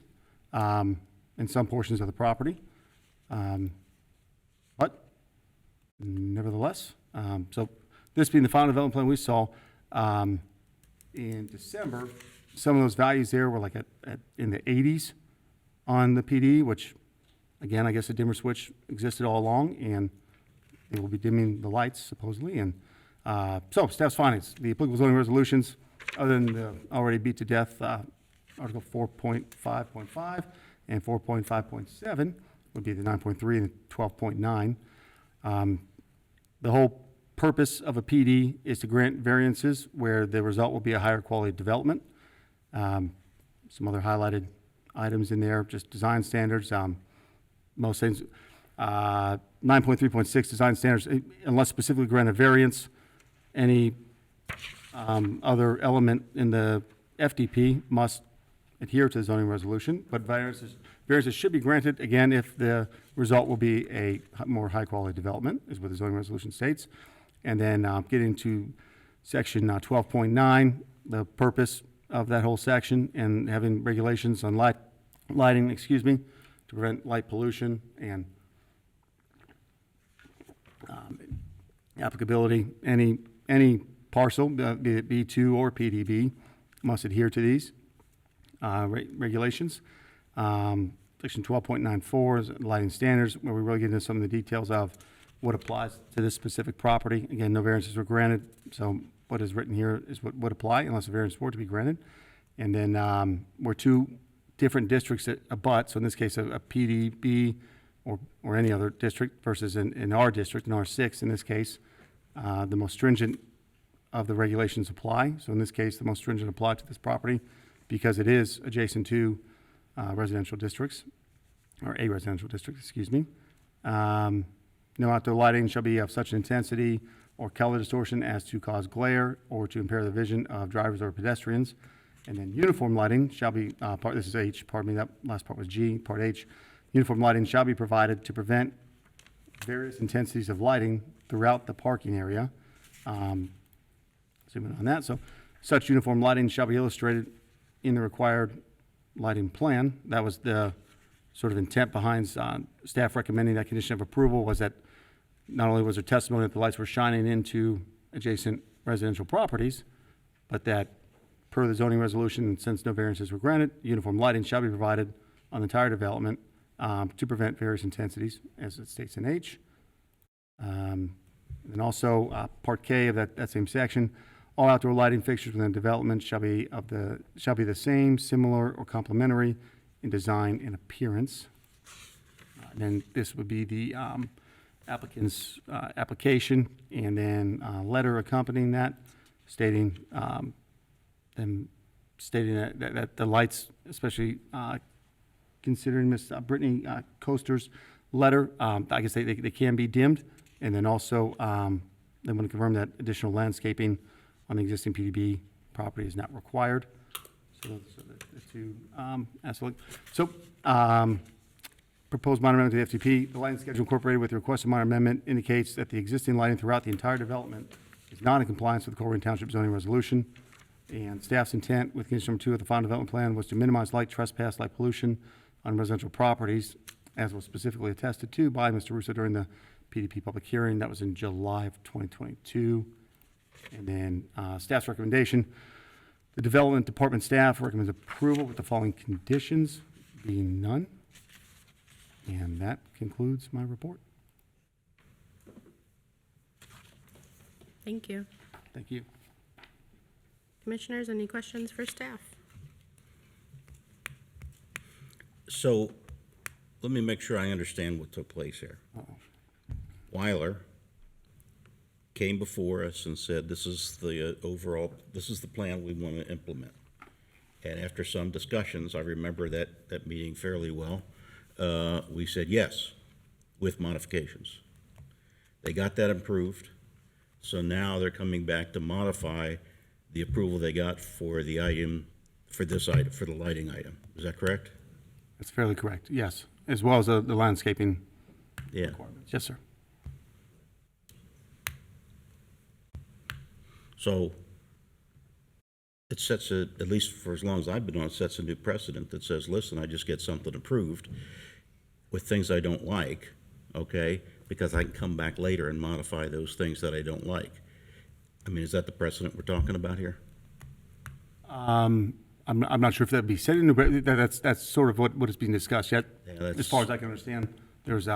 S3: in some portions of the property. But nevertheless, so this being the final development plan we saw, In December, some of those values there were like in the 80s on the PD, which, again, I guess a dimmer switch existed all along, and they will be dimming the lights supposedly. And so staff's findings, the applicable zoning resolutions, other than the already beat to death Article 4.5.5 and 4.5.7 would be the 9.3 and the 12.9. The whole purpose of a PD is to grant variances where the result will be a higher quality development. Some other highlighted items in there, just design standards, most things. 9.3.6 design standards, unless specifically granted variance, any other element in the FDP must adhere to the zoning resolution, but variances should be granted, again, if the result will be a more high-quality development, is what the zoning resolution states. And then getting to section 12.9, the purpose of that whole section, and having regulations on lighting, to prevent light pollution and applicability. Any parcel, be it B2 or PDB, must adhere to these regulations. Section 12.94 is lighting standards, where we really get into some of the details of what applies to this specific property. Again, no variances were granted, so what is written here is what would apply unless a variance were to be granted. And then we're two different districts that abut, so in this case, a PDB or any other district versus in our district, in R6 in this case, the most stringent of the regulations apply. So in this case, the most stringent apply to this property because it is adjacent to residential districts, or a residential district, excuse me. No outdoor lighting shall be of such intensity or color distortion as to cause glare or to impair the vision of drivers or pedestrians. And then uniform lighting shall be, this is H, pardon me, that last part was G, part H. Uniform lighting shall be provided to prevent various intensities of lighting throughout the parking area. Zoom in on that. So such uniform lighting shall be illustrated in the required lighting plan. That was the sort of intent behind staff recommending that condition of approval, was that not only was there testimony that the lights were shining into adjacent residential properties, but that per the zoning resolution, and since no variances were granted, uniform lighting shall be provided on the entire development to prevent various intensities, as it states in H. And also Part K of that same section, all outdoor lighting fixtures within the development shall be the same, similar, or complementary in design and appearance. And then this would be the applicant's application, and then letter accompanying that, stating that the lights, especially considering Miss Brittany Coaster's letter, I guess they can be dimmed, and then also they want to confirm that additional landscaping on the existing PDB property is not required. So those are the two aspects. So proposed minor amendment to the FTP, the lighting schedule incorporated with the requested minor amendment indicates that the existing lighting throughout the entire development is not in compliance with the Colerain Township zoning resolution. And staff's intent with condition number 2 of the final development plan was to minimize light trespass, light pollution on residential properties, as was specifically attested to by Mr. Russo during the PDP public hearing. That was in July of 2022. And then staff's recommendation, the development department staff recommends approval with the following conditions, being none. And that concludes my report.
S1: Thank you.
S3: Thank you.
S1: Commissioners, any questions for staff?
S5: So, let me make sure I understand what took place here. Weiler came before us and said, this is the this is the plan we want to implement. And after some discussions, I remember that meeting fairly well, we said yes, with modifications. They got that approved, so now they're coming back to modify the approval they got for the item, for this item, for the lighting item. Is that correct?
S3: That's fairly correct, yes, as well as the landscaping
S5: Yeah.
S3: requirements. Yes, sir.
S5: So it sets a, at least for as long as I've been on, it sets a new precedent that says, listen, I just get something approved with things I don't like, okay, because I can come back later and modify those things that I don't like. I mean, is that the precedent we're talking about here?
S3: I'm not sure if that'd be said in the, but that's sort of what is being discussed yet.
S5: Yeah, that's-
S3: As far as I can understand, it was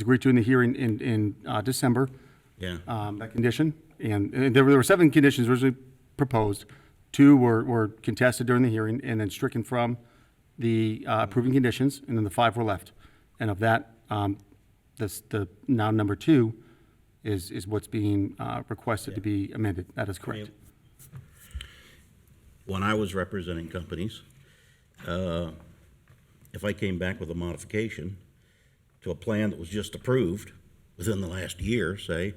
S3: agreed to in the hearing in December,
S5: Yeah,
S3: that condition. And there were 7 conditions originally proposed. 2 were contested during the hearing and then stricken from the approving conditions, and then the 5 were left. And of that, the now number 2 is what's being requested to be amended. That is correct.
S5: when I was representing companies, if I came back with a modification to a plan that was just approved within the last year, say,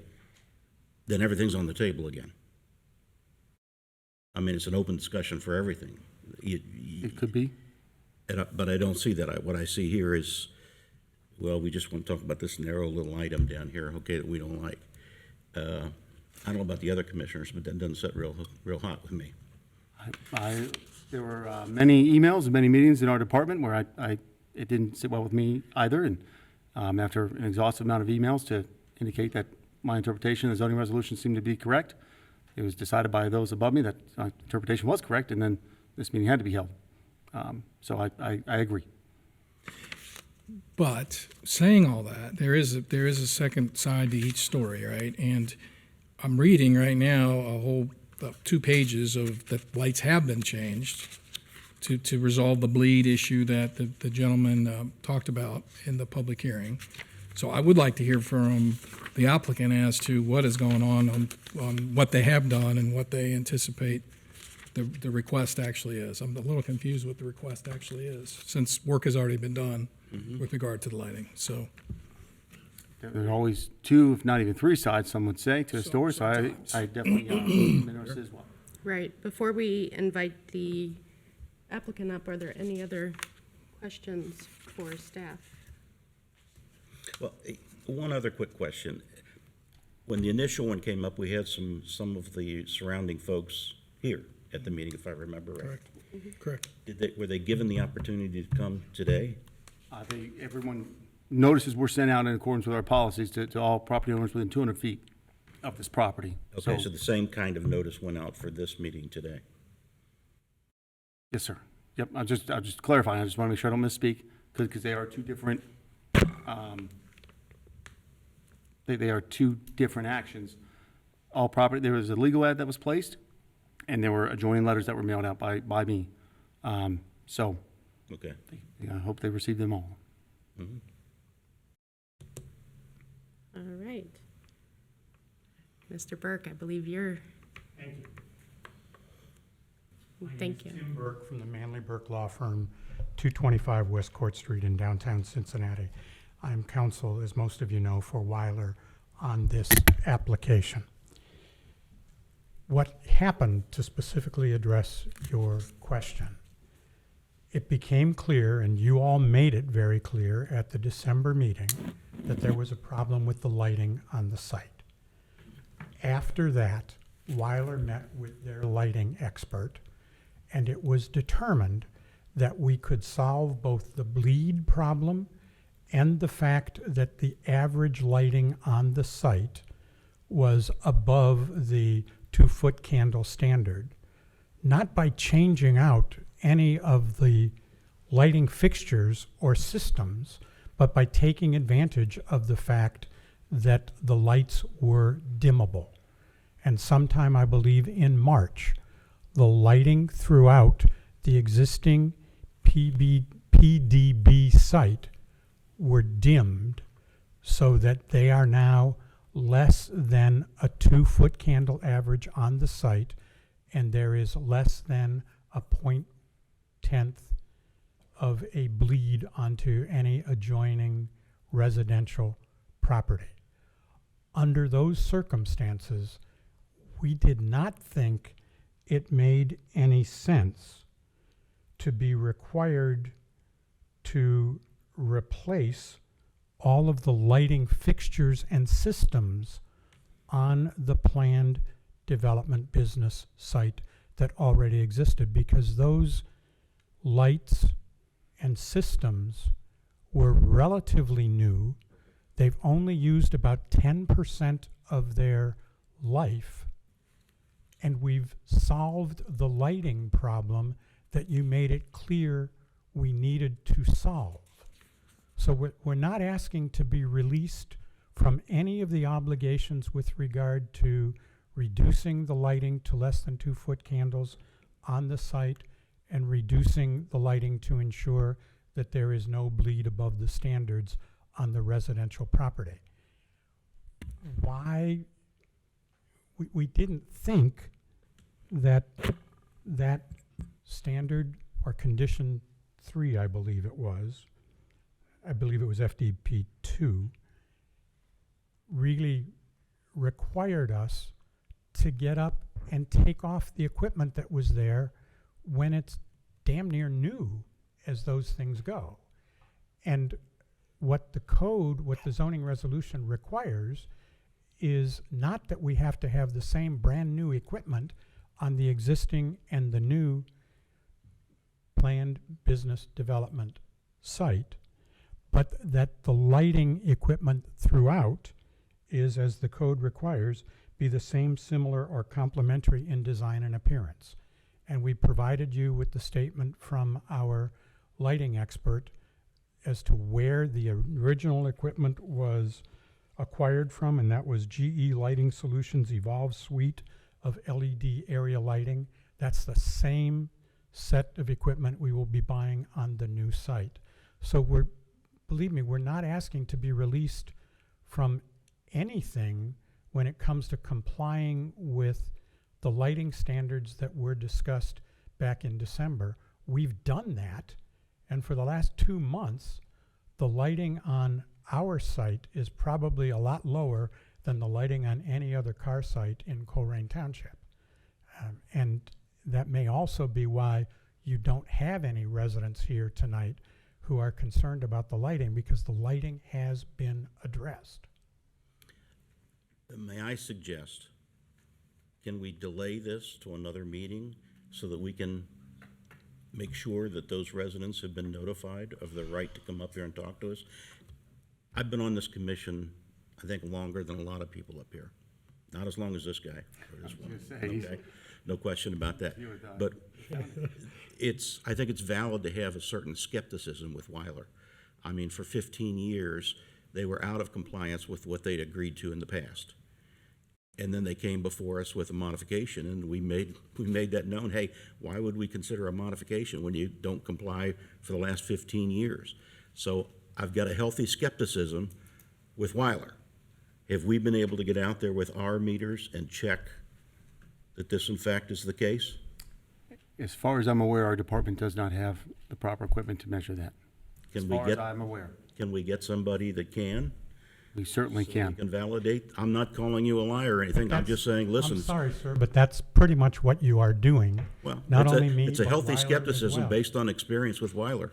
S5: then everything's on the table again. I mean, it's an open discussion for everything.
S3: It could be.
S5: But I don't see that. What I see here is, well, we just want to talk about this narrow little item down here, okay, that we don't like. I don't know about the other commissioners, but that doesn't sit real hot with me.
S3: There were many emails and many meetings in our department where it didn't sit well with me either. And after an exhaustive amount of emails to indicate that my interpretation of the zoning resolution seemed to be correct, it was decided by those above me that my interpretation was correct, and then this meeting had to be held. So I agree.
S9: But saying all that, there is a second side to each story, right? And I'm reading right now a whole 2 pages of that lights have been changed to resolve the bleed issue that the gentleman talked about in the public hearing. So I would like to hear from the applicant as to what is going on what they have done and what they anticipate the request actually is. I'm a little confused what the request actually is, since work has already been done with regard to the lighting, so.
S3: There are always 2, if not even 3 sides, some would say, to a story, so I definitely notice as well.
S1: Right, before we invite the applicant up, are there any other questions for staff?
S5: Well, one other quick question. When the initial one came up, we had some of the surrounding folks here at the meeting, if I remember right.
S9: Correct.
S5: Were they given the opportunity to come today?
S3: Everyone, notices were sent out in accordance with our policies to all property owners within 200 feet of this property.
S5: Okay, so the same kind of notice went out for this meeting today?
S3: Yes, sir. Yep, I'll just clarify. I just want to make sure I don't misspeak, because they are 2 different, they are 2 different actions. All property, there was a legal ad that was placed, and there were adjoining letters that were mailed out by me. So
S5: Okay.
S3: I hope they received them all.
S5: Mhm.
S1: All right. Mr. Burke, I believe you're,
S2: Thank you.
S1: thank you.
S2: My name is Tim Burke from the Manley Burke Law Firm, 225 West Court Street in downtown Cincinnati. I'm counsel, as most of you know, for Weiler on this application. What happened, to specifically address your question, it became clear, and you all made it very clear at the December meeting, that there was a problem with the lighting on the site. After that, Weiler met with their lighting expert, and it was determined that we could solve both the bleed problem and the fact that the average lighting on the site was above the 2-foot candle standard, not by changing out any of the lighting fixtures or systems, but by taking advantage of the fact that the lights were dimmable. And sometime, I believe in March, the lighting throughout the existing PDB site were dimmed so that they are now less than a 2-foot candle average on the site, and there is less than a 0.10 of a bleed onto any adjoining residential property. Under those circumstances, we did not think it made any sense to be required to replace all of the lighting fixtures and systems on the planned development business site that already existed, because those lights and systems were relatively new. They've only used about 10% of their life, and we've solved the lighting problem that you made it clear we needed to solve. So we're not asking to be released from any of the obligations with regard to reducing the lighting to less than 2-foot candles on the site and reducing the lighting to ensure that there is no bleed above the standards on the residential property. Why? We didn't think that that standard or condition 3, I believe it was FDP 2, really required us to get up and take off the equipment that was there when it's damn near new as those things go. And what the zoning resolution requires is not that we have to have the same brand new equipment on the existing and the new planned business development site, but that the lighting equipment throughout is, as the code requires, be the same, similar, or complementary in design and appearance. And we provided you with the statement from our lighting expert as to where the original equipment was acquired from, and that was GE Lighting Solutions Evolve Suite of LED area lighting. That's the same set of equipment we will be buying on the new site. So believe me, we're not asking to be released from anything when it comes to complying with the lighting standards that were discussed back in December. We've done that, and for the last 2 months, the lighting on our site is probably a lot lower than the lighting on any other car site in Colerain Township. And that may also be why you don't have any residents here tonight who are concerned about the lighting, because the lighting has been addressed.
S5: May I suggest, can we delay this to another meeting so that we can make sure that those residents have been notified of their right to come up here and talk to us? I've been on this commission, I think, longer than a lot of people up here. Not as long as this guy or this woman. Okay? No question about that. But I think it's valid to have a certain skepticism with Weiler. I mean, for 15 years, they were out of compliance with what they'd agreed to in the past. And then they came before us with a modification, and we made that known. Hey, why would we consider a modification when you don't comply for the last 15 years? So I've got a healthy skepticism with Weiler. Have we been able to get out there with our meters and check that this in fact is the case?
S3: As far as I'm aware, our department does not have the proper equipment to measure that. As far as I'm aware.
S5: Can we get somebody that can?
S3: We certainly
S5: So
S3: can.
S5: we can validate? I'm not calling you a liar or anything. I'm just saying, listen.
S2: I'm sorry, sir, but that's pretty much what you are doing.
S5: Well,
S2: Not only me,
S5: it's a
S2: but
S5: healthy
S2: Weiler as
S5: skepticism
S2: well.
S5: based on experience with Weiler.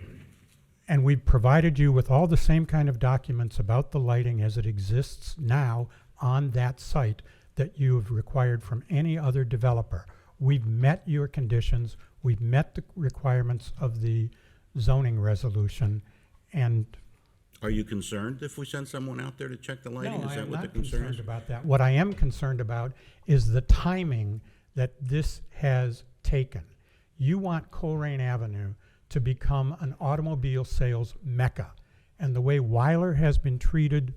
S2: And we've provided you with all the same kind of documents about the lighting as it exists now on that site that you have required from any other developer. We've met your conditions, we've met the requirements of the zoning resolution, and
S5: Are you concerned if we send someone out there to check the lighting?
S2: no,
S5: Is
S2: I
S5: that
S2: am
S5: what the
S2: not
S5: concern
S2: concerned
S5: is?
S2: about that. What I am concerned about is the timing that this has taken. You want Colerain Avenue to become an automobile sales mecca. And the way Weiler has been treated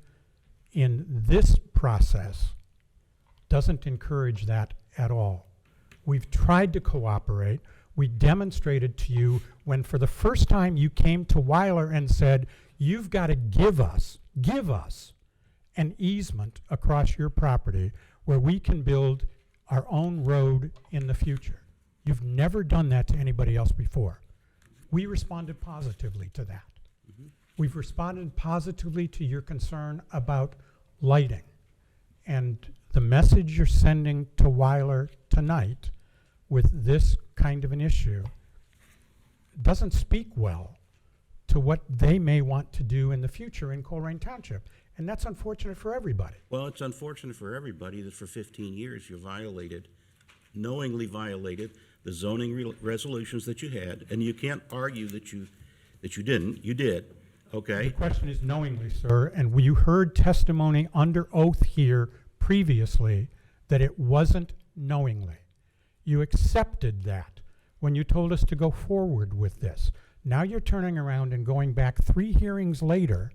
S2: in this process doesn't encourage that at all. We've tried to cooperate. We demonstrated to you when for the first time you came to Weiler and said, you've got to give us an easement across your property where we can build our own road in the future. You've never done that to anybody else before. We responded positively to that. We've responded positively to your concern about lighting. And the message you're sending to Weiler tonight with this kind of an issue doesn't speak well to what they may want to do in the future in Colerain Township. And that's unfortunate for everybody.
S5: Well, it's unfortunate for everybody that for 15 years you knowingly violated the zoning resolutions that you had, and you can't argue that you didn't. You did, okay?
S2: The question is knowingly, sir, and you heard testimony under oath here previously that it wasn't knowingly.
S11: You accepted that when you told us to go forward with this. Now you're turning around and going back 3 hearings later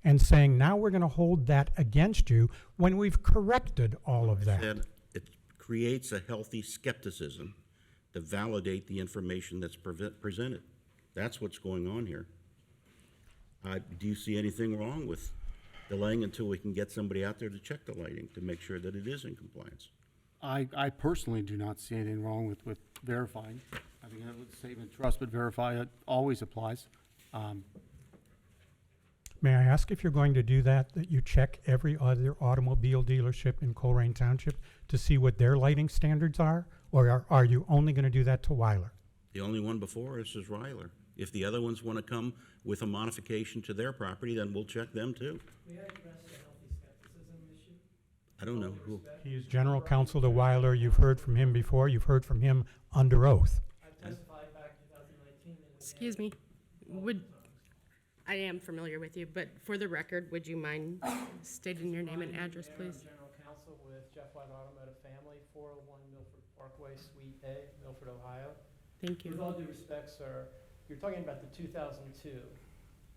S11: and saying, now we're going to hold that against you when we've corrected all of that.
S5: Said it creates a healthy skepticism to validate the information that's presented. That's what's going on here. Do you see anything wrong with delaying until we can get somebody out there to check the lighting to make sure that it is in compliance?
S3: I personally do not see anything wrong with verifying. I mean, that statement, trust but verify, it always applies.
S11: May I ask if you're going to do that you check every other automobile dealership in Colerain Township to see what their lighting standards are? Or are you only going to do that to Weiler?
S5: The only one before us is Ryler. If the other ones want to come with a modification to their property, then we'll check them too.
S12: May I address the healthy skepticism issue?
S5: I don't know who.
S11: He is general counsel to Weiler. You've heard from him before. You've heard from him under oath.
S12: I testified back in 2019.
S1: Excuse me, I am familiar with you, but for the record, would you mind stating your name and address, please?
S12: General counsel with Jeff White Automotive Family, 401 Milford Parkway, Suite A, Milford, Ohio.
S1: Thank
S12: With
S1: you.
S12: all due respect, sir, you're talking about the 2002.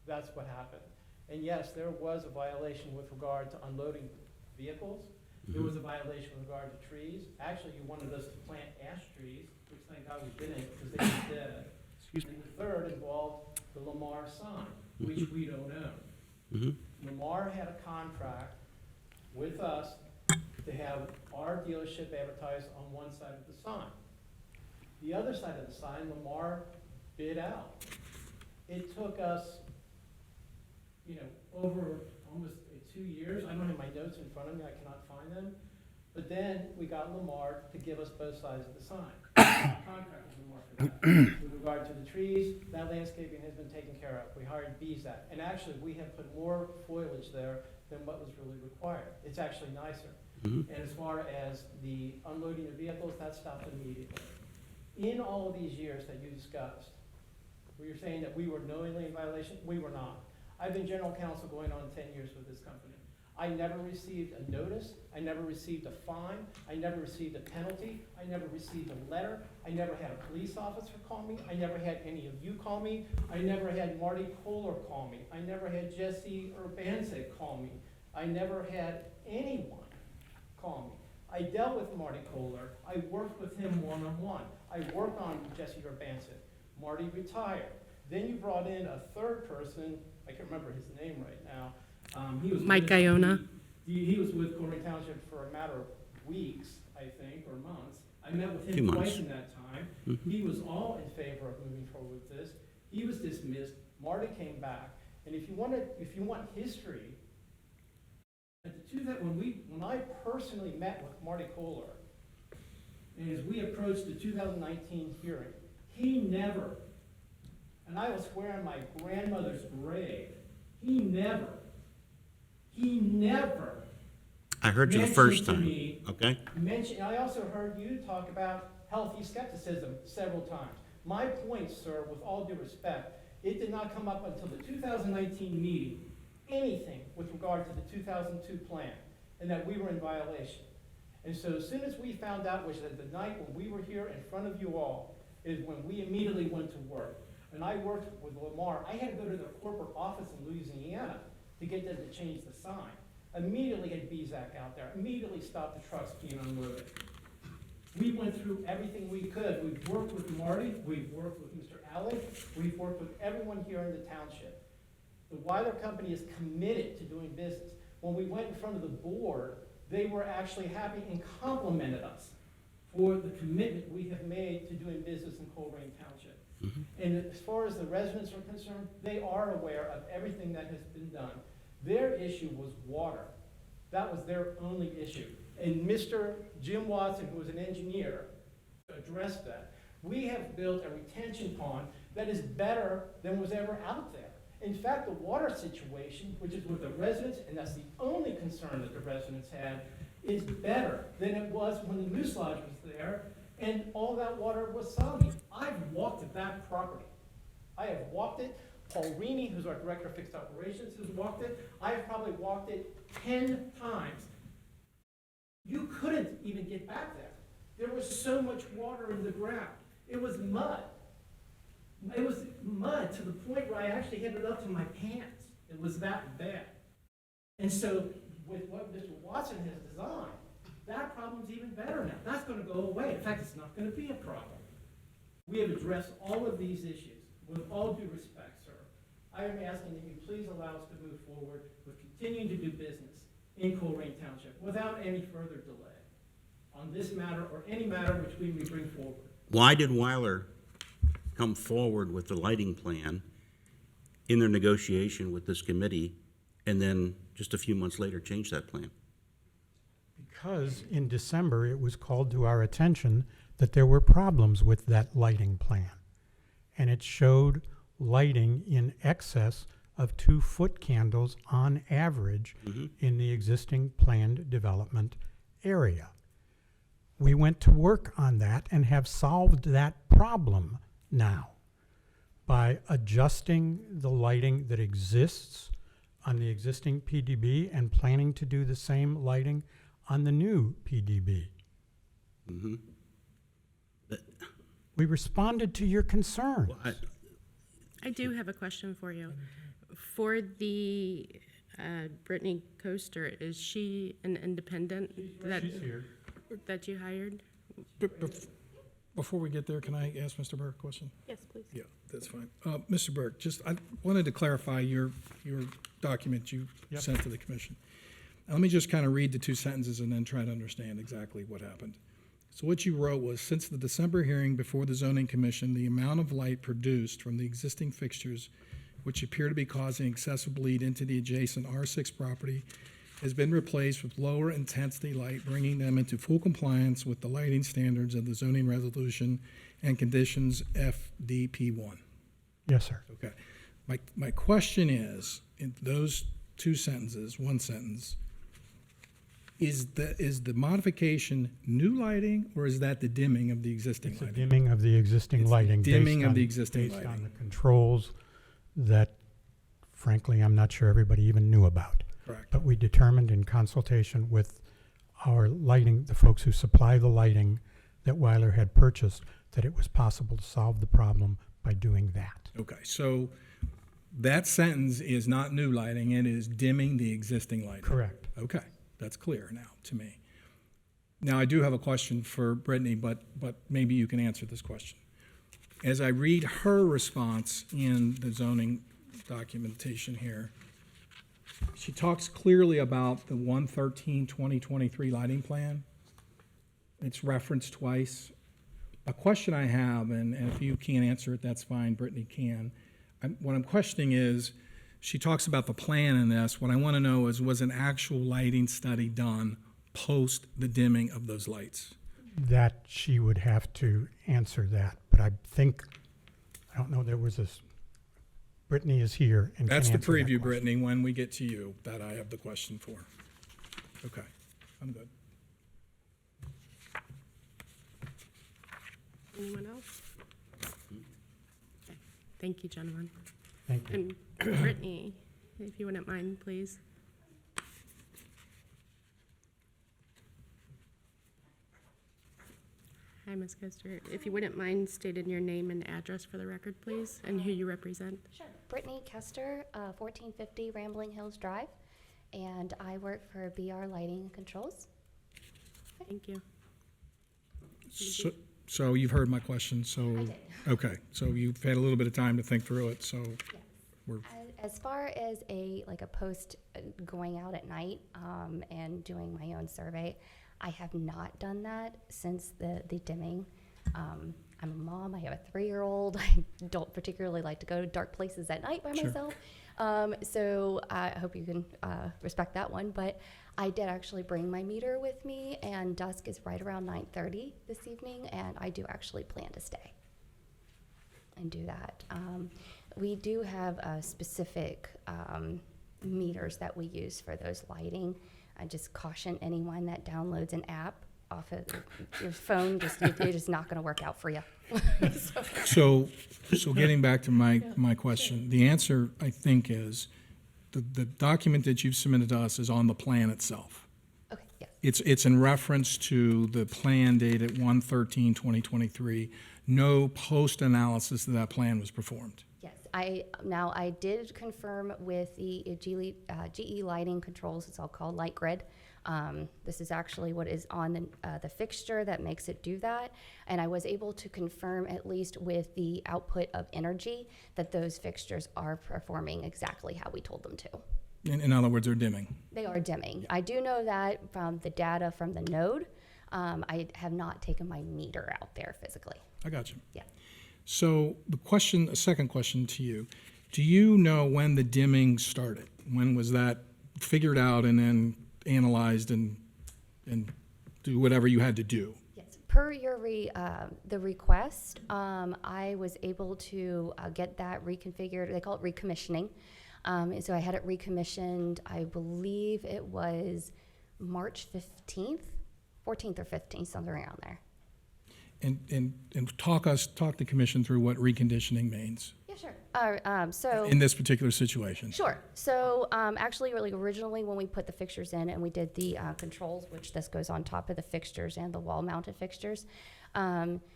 S12: That's what happened. And yes, there was a violation with regard to unloading vehicles. There was a violation with regard to trees. Actually, you wanted us to plant ash trees, which thank God we didn't because they were dead.
S3: Excuse me.
S12: And the third involved the Lamar sign, which we don't own.
S5: Mm-hmm.
S12: Lamar had a contract with us to have our dealership advertised on one side of the sign. The other side of the sign, Lamar bid out. It took us, over almost 2 years. I don't have my notes in front of me, I cannot find them. But then we got Lamar to give us both sides of the sign. Contract with Lamar for that. With regard to the trees, that landscaping has been taken care of. We hired BZAC. And actually, we have put more foliage there than what was really required. It's actually nicer.
S5: Mm-hmm.
S12: And as far as the unloading of vehicles, that stopped immediately. In all of these years that you discussed, where you're saying that we were knowingly in violation, we were not. I've been general counsel going on 10 years with this company. I never received a notice, I never received a fine, I never received a penalty, I never received a letter, I never had a police officer call me, I never had any of you call me, I never had Marty Kohler call me, I never had Jesse Urbanczyk call me, I never had anyone call me. I dealt with Marty Kohler, I worked with him one-on-one, I worked on Jesse Urbanczyk. Marty retired. Then you brought in a third person, I can't remember his name right now. He was
S1: Mike
S12: with-
S1: Iona.
S12: He was with Colerain Township for a matter of weeks, I think, or months. I met with
S5: Few
S12: him
S5: months.
S12: twice in that time.
S5: Mhm.
S12: He was all in favor of moving forward with this. He was dismissed. Marty came back. And if you want history, when I personally met with Marty Kohler, and as we approached the 2019 hearing, he never, and I will swear on my grandmother's grave, he never
S5: I heard you the first
S12: mentioned to
S5: time,
S12: me-
S5: okay?
S12: I also heard you talk about healthy skepticism several times. My point, sir, with all due respect, it did not come up until the 2019 meeting, anything with regard to the 2002 plan, and that we were in violation. And so as soon as we found out, which is the night when we were here in front of you all, is when we immediately went to work. And I worked with Lamar. I had to go to their corporate office in Louisiana to get them to change the sign. Immediately had BZAC out there, immediately stopped the trucks being unloaded. We went through everything we could. We've worked with Marty, we've worked with Mr. Alley, we've worked with everyone here in the township. The Weiler Company is committed to doing business. When we went in front of the board, they were actually happy and complimented us for the commitment we have made to doing business in Colerain Township. And as far as the residents are concerned, they are aware of everything that has been done. Their issue was water. That was their only issue. And Mr. Jim Watson, who was an engineer, addressed that. We have built a retention pond that is better than was ever out there. In fact, the water situation, which is with the residents, and that's the only concern that the residents had, is better than it was when the Moose Lodge was there, and all that water was soggy. I've walked that property. I have walked it. Paul Reaney, who's our Director of Fixed Operations, has walked it. I have probably walked it 10 times. You couldn't even get back there. There was so much water in the ground. It was mud. It was mud to the point where I actually had it up to my pants. It was that bad. And so with what Mr. Watson has designed, that problem's even better now. That's going to go away. In fact, it's not going to be a problem. We have addressed all of these issues. With all due respect, sir, I am asking that you please allow us to move forward with continuing to do business in Colerain Township without any further delay on this matter or any matter which we may bring forward.
S5: Why did Weiler come forward with the lighting plan in their negotiation with this committee and then just a few months later change that plan?
S11: Because in December, it was called to our attention that there were problems with that lighting plan. And it showed lighting in excess of 2-foot candles on average in the existing planned development area. We went to work on that and have solved that problem now by adjusting the lighting that exists on the existing PDB and planning to do the same lighting on the new PDB. We responded to your concerns.
S5: Well,
S1: I do have a question for you. For the Brittany Coaster, is she an independent that you hired?
S9: Before we get there, can I ask Mr. Burke a question?
S1: Yes, please.
S9: Yeah, that's fine. Mr. Burke, I wanted to clarify your document you sent to the commission. Now, let me just kind of read the 2 sentences and then try to understand exactly what happened. So what you wrote was, since the December hearing before the zoning commission, the amount of light produced from the existing fixtures, which appear to be causing excessive bleed into the adjacent R6 property, has been replaced with lower intensity light, bringing them into full compliance with the lighting standards of the zoning resolution and conditions FDP1.
S11: Yes, sir.
S9: Okay. My question is, in those 2 sentences, 1 sentence, is the modification new lighting, or is that the dimming of the existing
S11: It's a
S9: lighting?
S11: dimming of the existing lighting.
S9: dimming
S11: based
S9: of
S11: on-
S9: the existing
S11: Based on
S9: lighting.
S11: the controls that, frankly, I'm not sure everybody even knew about.
S9: Correct.
S11: But we determined in consultation with our lighting, the folks who supply the lighting that Weiler had purchased, that it was possible to solve the problem by doing that.
S9: Okay, so that sentence is not new lighting, it is dimming the existing lighting.
S11: Correct.
S9: Okay, that's clear now to me. Now, I do have a question for Brittany, but maybe you can answer this question. As I read her response in the zoning documentation here, she talks clearly about the 1/13/2023 lighting plan. It's referenced twice. A question I have, and if you can't answer it, that's fine, Brittany can. What I'm questioning is, she talks about the plan in this. What I want to know is, was an actual lighting study done post the dimming of those lights?
S11: That she would have to answer that, but I think, I don't know, there was this, Brittany is here and can
S9: That's the
S11: answer that
S9: preview,
S11: question.
S9: Brittany, when we get to you, that I have the question for. Okay, I'm good.
S1: Anyone else? Okay. Thank you, gentlemen.
S11: Thank you.
S1: And Brittany, if you wouldn't mind, please. Hi, Ms. Coaster. If you wouldn't mind stating your name and address for the record, please, and who you represent.
S8: Sure. Brittany Kester, 1450 Rambling Hills Drive, and I work for BR Lighting and Controls.
S1: Thank you.
S9: So you've heard my question, so.
S8: I did.
S9: Okay, so you've had a little bit of time to think through it, so
S8: Yes.
S9: we're,
S8: As far as a post going out at night and doing my own survey, I have not done that since the dimming. I'm a mom. I have a 3-year-old. I don't particularly like to go to dark places at night by
S9: Sure.
S8: myself. So I hope you can respect that one. But I did actually bring my meter with me, and dusk is right around 9:30 this evening, and I do actually plan to stay and do that. We do have specific meters that we use for those lighting. I just caution anyone that downloads an app off of your phone, it is not going to work out for you.
S9: so getting back to my question, the answer, I think, is the document that you've submitted to us is on the plan itself.
S8: Okay, yes.
S9: It's in reference to the plan dated 1/13/2023. No post-analysis of that plan was performed.
S8: Yes, I did confirm with the GE lighting controls, it's all called Light Grid. This is actually what is on the fixture that makes it do that. And I was able to confirm, at least with the output of energy, that those fixtures are performing exactly how we told them to.
S9: In other words, they're dimming.
S8: They are dimming. I do know that from the data from the node. I have not taken my meter out there physically.
S9: I got you.
S8: Yeah.
S9: So a second question to you. Do you know when the dimming started? When was that figured out and then analyzed and do whatever you had to do?
S8: Yes. Per your the request, I was able to get that reconfigured. They call it recommissioning. So I had it recommissioned, I believe it was March 15th, 14th or 15th, something around there.
S9: And talk the commission through what reconditioning means
S8: Yeah, sure. So
S9: in this particular situation.
S8: Sure. So actually, really originally when we put the fixtures in and we did the controls, which this goes on top of the fixtures and the wall-mounted fixtures,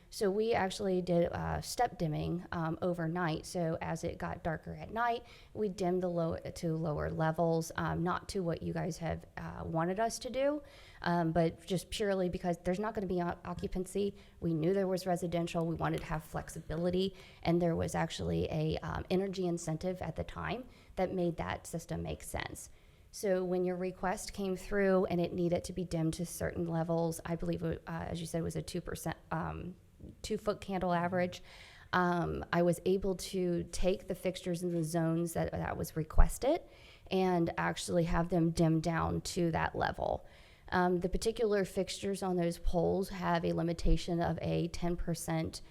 S8: so we actually did step dimming overnight. So as it got darker at night, we dimmed to lower levels, not to what you guys have wanted us to do, but just purely because there's not going to be occupancy. We knew there was residential. We wanted to have flexibility, and there was actually a energy incentive at the time that made that system make sense. So when your request came through and it needed to be dimmed to certain levels, I believe, as you said, it was a 2%, 2-foot candle average. I was able to take the fixtures in the zones that was requested and actually have them dimmed down to that level. The particular fixtures on those poles have a limitation of a 10%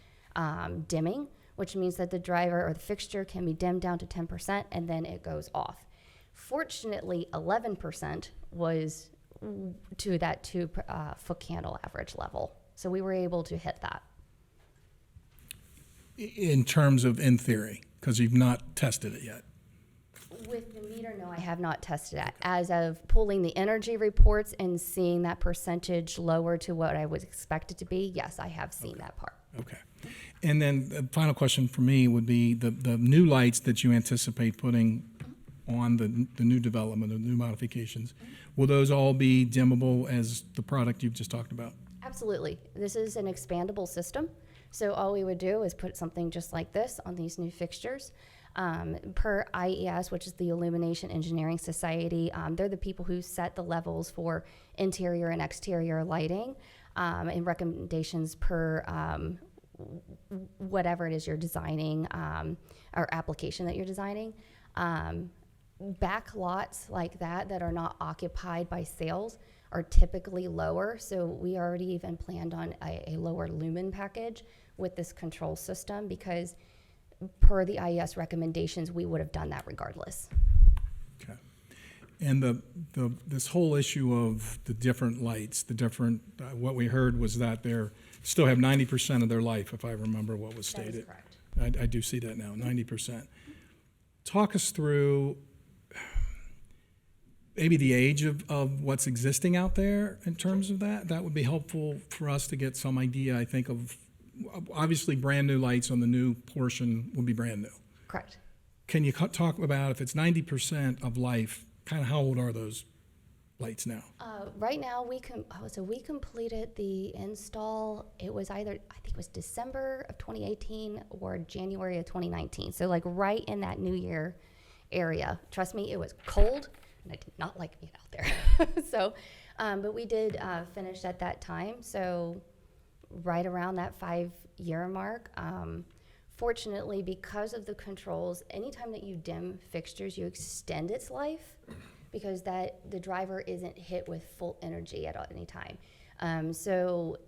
S8: dimming, which means that the driver or the fixture can be dimmed down to 10% and then it goes off. Fortunately, 11% was to that 2-foot candle average level. So we were able to hit that.
S9: In terms of in theory, because you've not tested it yet.
S8: With the meter, no, I have not tested it. As of pulling the energy reports and seeing that percentage lower to what I was expected to be, yes, I have seen that part.
S9: Okay. And then the final question for me would be the new lights that you anticipate putting on the new development, the new modifications, will those all be dimmable as the product you've just talked about?
S8: Absolutely. This is an expandable system. So all we would do is put something just like this on these new fixtures. Per IES, which is the Illumination Engineering Society, they're the people who set the levels for interior and exterior lighting and recommendations per whatever it is you're designing or application that you're designing. Back lots like that are not occupied by sales are typically lower, so we already even planned on a lower lumen package with this control system because per the IES recommendations, we would have done that regardless.
S9: Okay. And this whole issue of the different lights, what we heard was that they're still have 90% of their life, if I remember what was stated.
S8: That is correct.
S9: I do see that now, 90%. Talk us through maybe the age of what's existing out there in terms of that. That would be helpful for us to get some idea, I think, of obviously brand new lights on the new portion will be brand new.
S8: Correct.
S9: Can you talk about if it's 90% of life, kind of how old are those lights now?
S8: Right now, we completed the install. It was either, I think it was December of 2018 or January of 2019. So like right in that new year area. Trust me, it was cold and I did not like being out there. So, but we did finish at that time. So right around that 5-year mark. Fortunately, because of the controls, anytime that you dim fixtures, you extend its life because the driver isn't hit with full energy at any time. So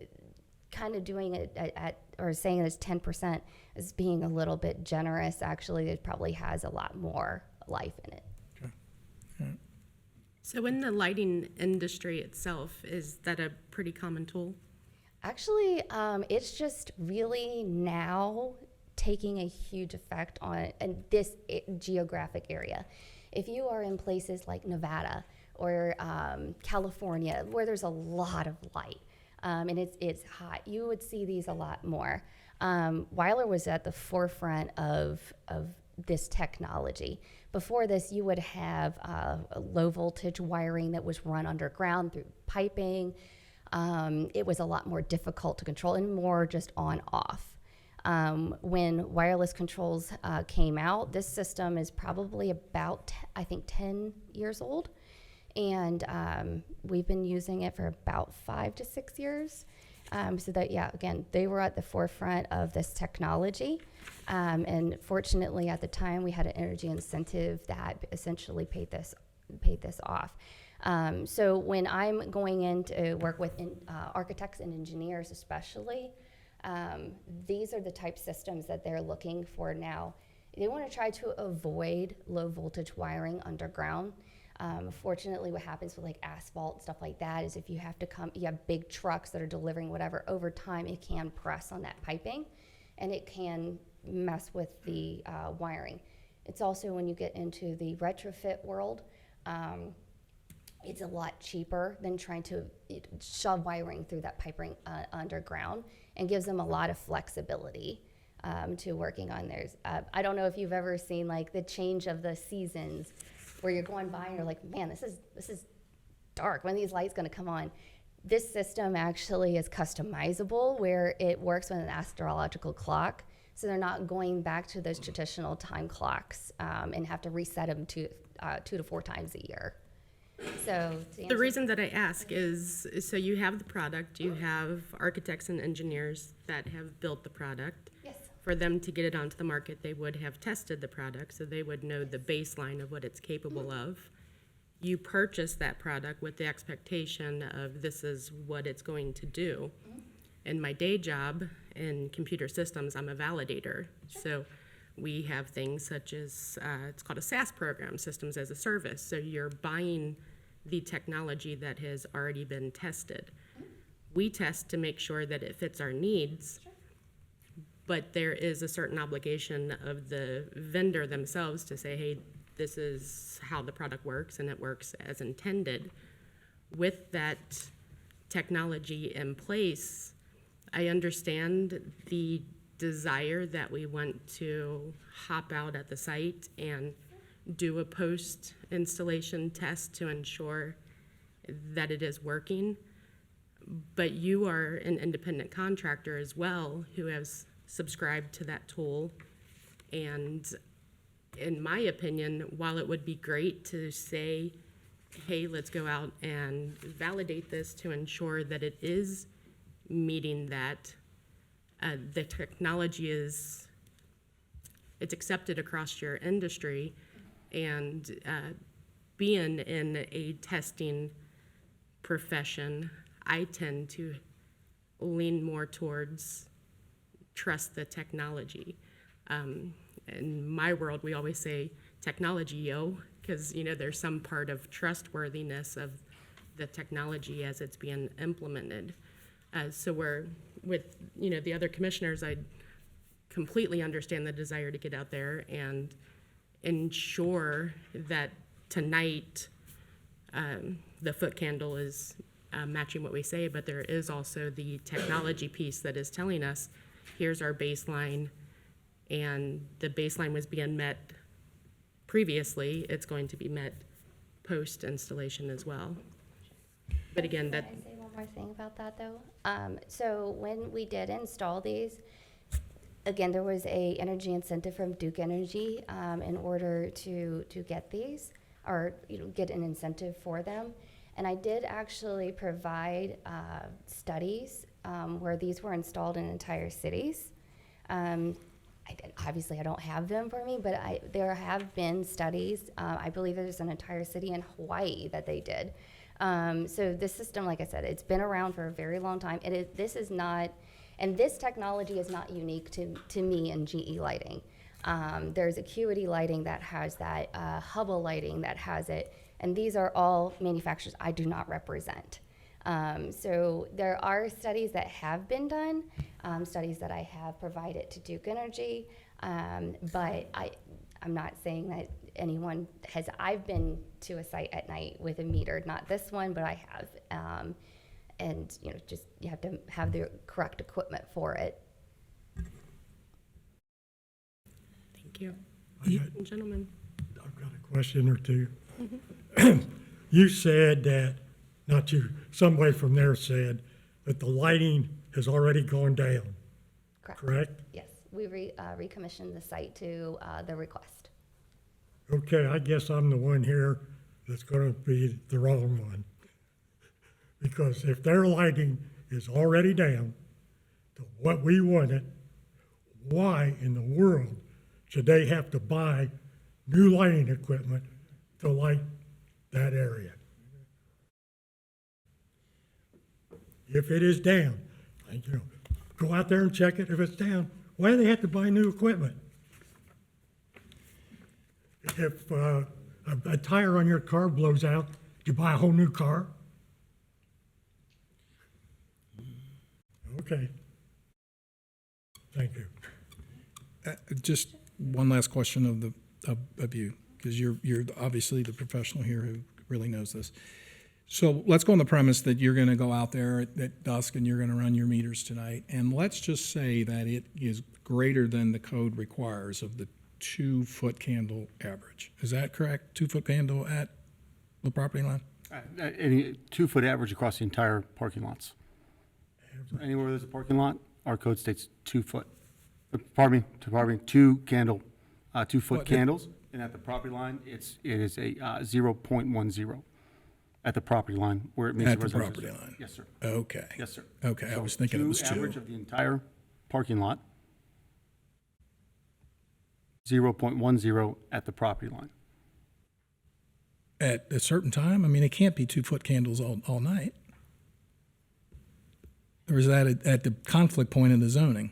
S8: kind of doing it or saying it's 10% is being a little bit generous. Actually, it probably has a lot more life in it.
S9: Okay. All right.
S1: So in the lighting industry itself, is that a pretty common tool?
S8: Actually, it's just really now taking a huge effect on this geographic area. If you are in places like Nevada or California, where there's a lot of light. And it's hot. You would see these a lot more. Weiler was at the forefront of this technology. Before this, you would have low voltage wiring that was run underground through piping. It was a lot more difficult to control and more just on off. When wireless controls came out, this system is probably about, I think, 10 years old. And we've been using it for about 5 to 6 years. So that, yeah, again, they were at the forefront of this technology. And fortunately, at the time, we had an energy incentive that essentially paid this off. So when I'm going in to work with architects and engineers especially, these are the type systems that they're looking for now. They want to try to avoid low voltage wiring underground. Fortunately, what happens with like asphalt and stuff like that is if you have big trucks that are delivering whatever, over time it can press on that piping and it can mess with the wiring. It's also when you get into the retrofit world, it's a lot cheaper than trying to shove wiring through that piping underground, and gives them a lot of flexibility to working on theirs. I don't know if you've ever seen like the change of the seasons where you're going by and you're like, man, this is dark. When are these lights going to come on? This system actually is customizable where it works with an astrological clock. So they're not going back to those traditional time clocks and have to reset them 2 to 4 times a year. So
S1: The reason that I ask is so you have the product, you have architects and engineers that have built the product.
S8: Yes.
S1: For them to get it onto the market, they would have tested the product, so they would know the baseline of what it's capable of. You purchase that product with the expectation of this is what it's going to do. In my day job in computer systems, I'm a validator. So we have things such as, it's called a SaaS program, Systems as a Service. So you're buying the technology that has already been tested. We test to make sure that it fits our needs, but there is a certain obligation of the vendor themselves to say, hey, this is how the product works, and it works as intended. With that technology in place, I understand the desire that we want to hop out at the site and do a post-installation test to ensure that it is working. But you are an independent contractor as well who has subscribed to that tool. And in my opinion, while it would be great to say, hey, let's go out and validate this to ensure that it is meeting that, the technology it's accepted across your industry, and being in a testing profession, I tend to lean more towards trust the technology. In my world, we always say technology, yo, because there's some part of trustworthiness of the technology as it's being implemented. So we're with the other commissioners, I completely understand the desire to get out there and ensure that tonight the foot candle is matching what we say, but there is also the technology piece that is telling us, here's our baseline, and the baseline was being met previously, it's going to be met post-installation as well. But again,
S8: Can I say one more thing about that though? So when we did install these, again, there was a energy incentive from Duke Energy in order to get these, or get an incentive for them. And I did actually provide studies where these were installed in entire cities. Obviously, I don't have them for me, but there have been studies. I believe there's an entire city in Hawaii that they did. So this system, like I said, it's been around for a very long time. This is not, and this technology is not unique to me and GE Lighting. There's Acuity Lighting that has that, Hubble Lighting that has it, and these are all manufacturers I do not represent. So there are studies that have been done, studies that I have provided to Duke Energy, but I'm not saying that anyone has, I've been to a site at night with a meter, not this one, but I have. And, you know, just, you have to have the correct equipment for it.
S1: Thank you.
S2: I
S1: Gentlemen.
S2: I've got a question or two. You said that, not you, somebody from there said that the lighting has already gone down, correct?
S8: Yes, we recommissioned the site to the request.
S2: Okay, I guess I'm the one here that's gonna be the wrong one. Because if their lighting is already down to what we wanted, why in the world should they have to buy new lighting equipment to light that area? If it is down, you know, go out there and check it. If it's down, why do they have to buy new equipment? If a tire on your car blows out, you buy a whole new car? Okay. Thank you.
S9: Just one last question of you, because you're obviously the professional here who really knows this. So let's go on the premise that you're going to go out there at dusk and you're going to run your meters tonight, and let's just say that it is greater than the code requires of the 2-foot candle average. Is that correct? 2-foot candle at the property line?
S3: Any 2-foot average across the entire parking lots. So anywhere there's a parking lot, our code states 2 foot. Pardon me, 2-foot candles, and at the property line, it is a 0.10 at the property line where it meets
S9: At
S3: the
S9: the
S3: residential.
S9: property line?
S3: Yes, sir.
S9: Okay.
S3: Yes, sir.
S9: Okay, I
S3: So
S9: was thinking it was 2.
S3: Average of the entire parking lot, 0.10 at the property line.
S9: At a certain time? I mean, it can't be 2-foot candles all night. Or is that at the conflict point in the zoning?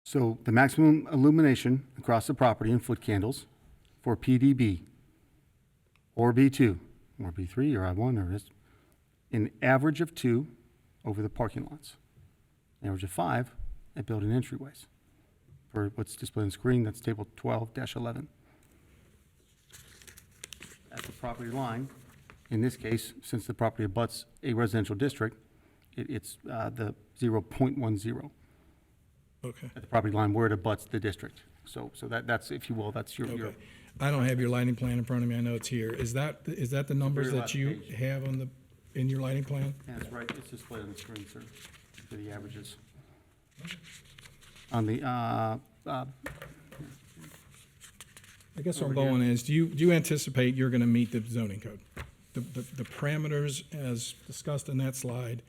S3: So the maximum illumination across the property in foot candles for PDB or B2 or B3 or I1 or this, an average of 2 over the parking lots, an average of 5 at building entryways. For what's displayed on the screen, that's table 12-11. At the property line, in this case, since the property abuts a residential district, it's the 0.10
S9: Okay.
S3: at the property line where it abuts the district. So that's, if you will, that's your,
S9: Okay. I don't have your lighting plan in front of me. I know it's here. Is that the numbers
S3: Very
S9: that
S3: last
S9: you
S3: page.
S9: have in your lighting plan?
S3: that's right, it's displayed on the screen, sir, for the averages. On the,
S9: I guess where I'm
S3: Over here.
S9: going is, do you anticipate you're going to meet the zoning code? The parameters as discussed in that slide,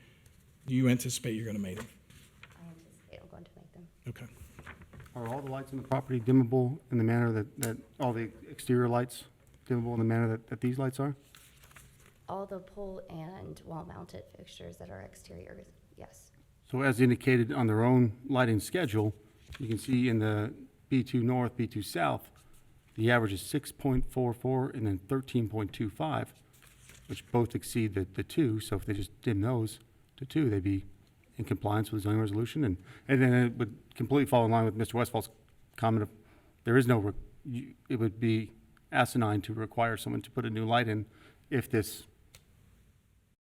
S9: do you anticipate you're going to meet them?
S8: I anticipate I'm going to make them.
S9: Okay.
S3: are all the lights in the property dimmable in the manner that all the exterior lights dimmable in the manner that these lights are?
S8: All the pole and wall-mounted fixtures that are exterior, yes.
S3: So as indicated on their own lighting schedule, you can see in the B2 North, B2 South, the average is 6.44 and then 13.25, which both exceed the 2. So if they just dim those to 2, they'd be in compliance with the zoning resolution. And then it would completely fall in line with Mr. Westfall's comment of there is no, it would be asinine to require someone to put a new light in if this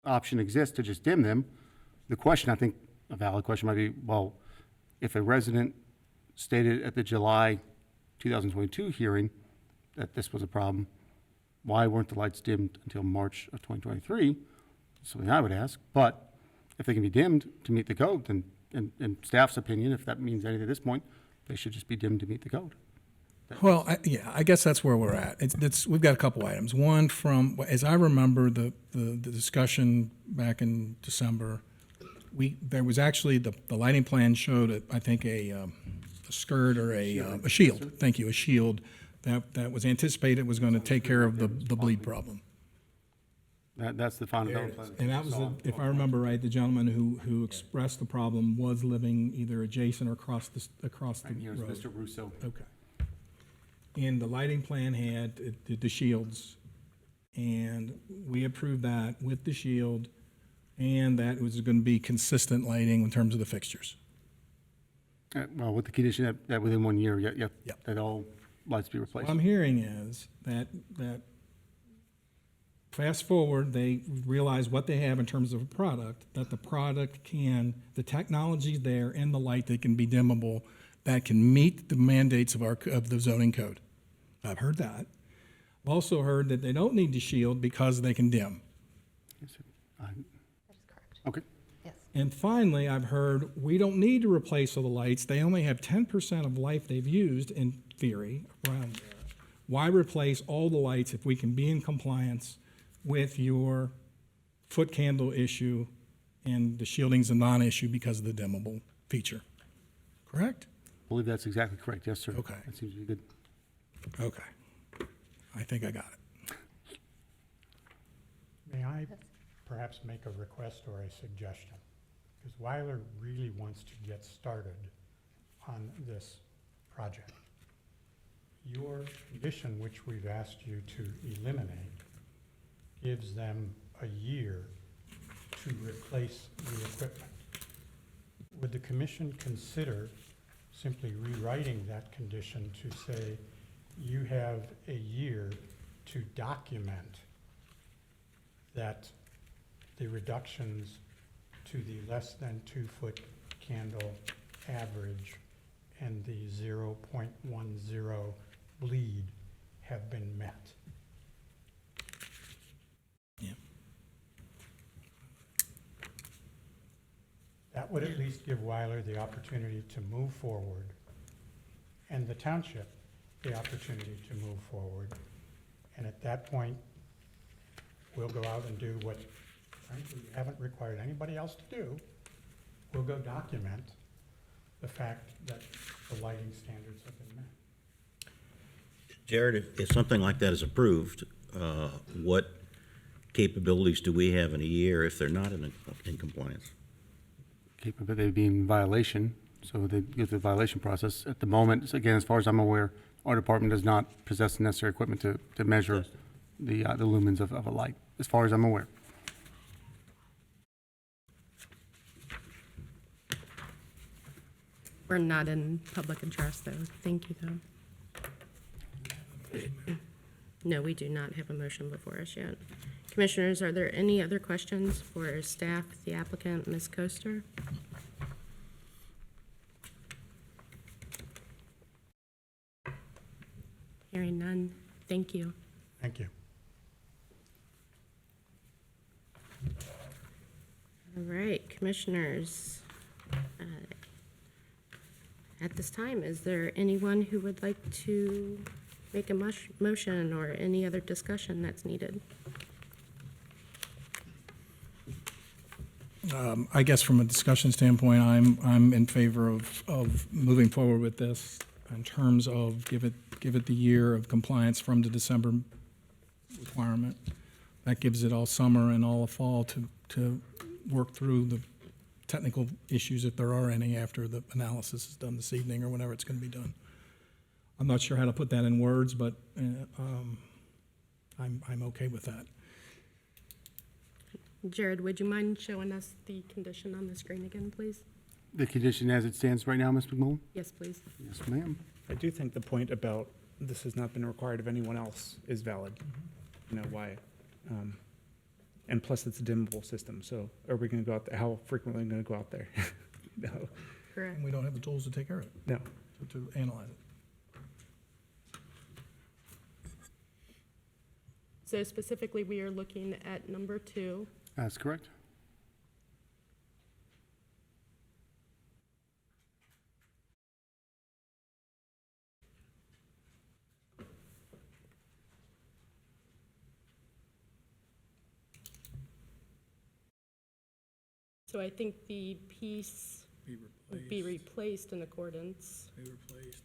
S3: option exists to just dim them. The question, I think, a valid question might be, well, if a resident stated at the July 2022 hearing that this was a problem, why weren't the lights dimmed until March of 2023? Something I would ask. But if they can be dimmed to meet the code, then, in staff's opinion, if that means anything at this point, they should just be dimmed to meet the code.
S9: Well, I guess that's where we're at. We've got a couple items. One from, as I remember the discussion back in December, there was actually, the lighting plan showed, I think, a skirt or a shield. Thank you, a shield that was anticipated was going to take care of the bleed problem.
S3: That's the final
S9: There it
S3: development
S9: is.
S3: plan.
S9: And that was, if I remember right, the gentleman who expressed the problem was living either adjacent or across the
S3: Right here is
S9: road.
S3: Mr. Russo.
S9: Okay. And the lighting plan had the shields, and we approved that with the shield, and that was gonna be consistent lighting in terms of the fixtures.
S3: Well, with the condition that within 1 year,
S9: Yep.
S3: that all lights be
S9: What
S3: replaced.
S9: I'm hearing is that fast forward, they realize what they have in terms of a product, that the product the technology's there and the light that can be dimmable, that can meet the mandates of the zoning code. I've heard that. I've also heard that they don't need to shield because they can dim.
S8: That is correct.
S3: Okay.
S8: Yes.
S9: And finally, I've heard we don't need to replace all the lights. They only have 10% of life they've used in theory around there. Why replace all the lights if we can be in compliance with your foot candle issue and the shielding's a non-issue because of the dimmable feature? Correct?
S3: I believe that's exactly correct. Yes, sir.
S9: Okay.
S3: That seems to be good.
S9: Okay. I think I got it.
S11: May I perhaps make a request or a suggestion? Because Weiler really wants to get started on this project. Your condition, which we've asked you to eliminate, gives them a year to replace the equipment. Would the commission consider simply rewriting that condition to say you have a year to document that the reductions to the less than 2 foot candle average and the 0.10 bleed have been met?
S9: Yeah.
S11: That would at least give Weiler the opportunity to move forward, and the township the opportunity to move forward. And at that point, we'll go out and do what, frankly, we haven't required anybody else to do. We'll go document the fact that the lighting standards have been met.
S5: Jared, if something like that is approved, what capabilities do we have in a year if they're not in compliance?
S3: But they'd be in violation, so they go through the violation process. At the moment, again, as far as I'm aware, our department does not possess the necessary equipment to measure the lumens of a light, as far as I'm aware.
S1: We're not in public address, though. Thank you, though. No, we do not have a motion before us yet. Commissioners, are there any other questions for staff, the applicant, Ms. Coaster? Hearing none, thank you.
S11: Thank you.
S1: All right, commissioners. At this time, is there anyone who would like to make a motion or any other discussion that's needed?
S9: I guess from a discussion standpoint, I'm in favor of moving forward with this in terms of give it the year of compliance from the December requirement. That gives it all summer and all the fall to work through the technical issues, if there are any, after the analysis is done this evening or whenever it's going to be done. I'm not sure how to put that in words, but I'm okay with that.
S1: Jared, would you mind showing us the condition on the screen again, please?
S3: The condition as it stands right now, Ms. McMullen?
S1: Yes, please.
S3: Yes, ma'am.
S7: I do think the point about this has not been required of anyone else is valid. You know, why? And plus, it's a dimmable system, so are we going to go out there? How frequently are we going to go out there? No,
S1: Correct.
S9: And we don't have the tools to take care of it,
S7: no.
S9: to analyze it.
S1: So specifically, we are looking at number 2.
S3: That's correct.
S1: So I think the piece would be replaced in accordance,
S9: Be replaced.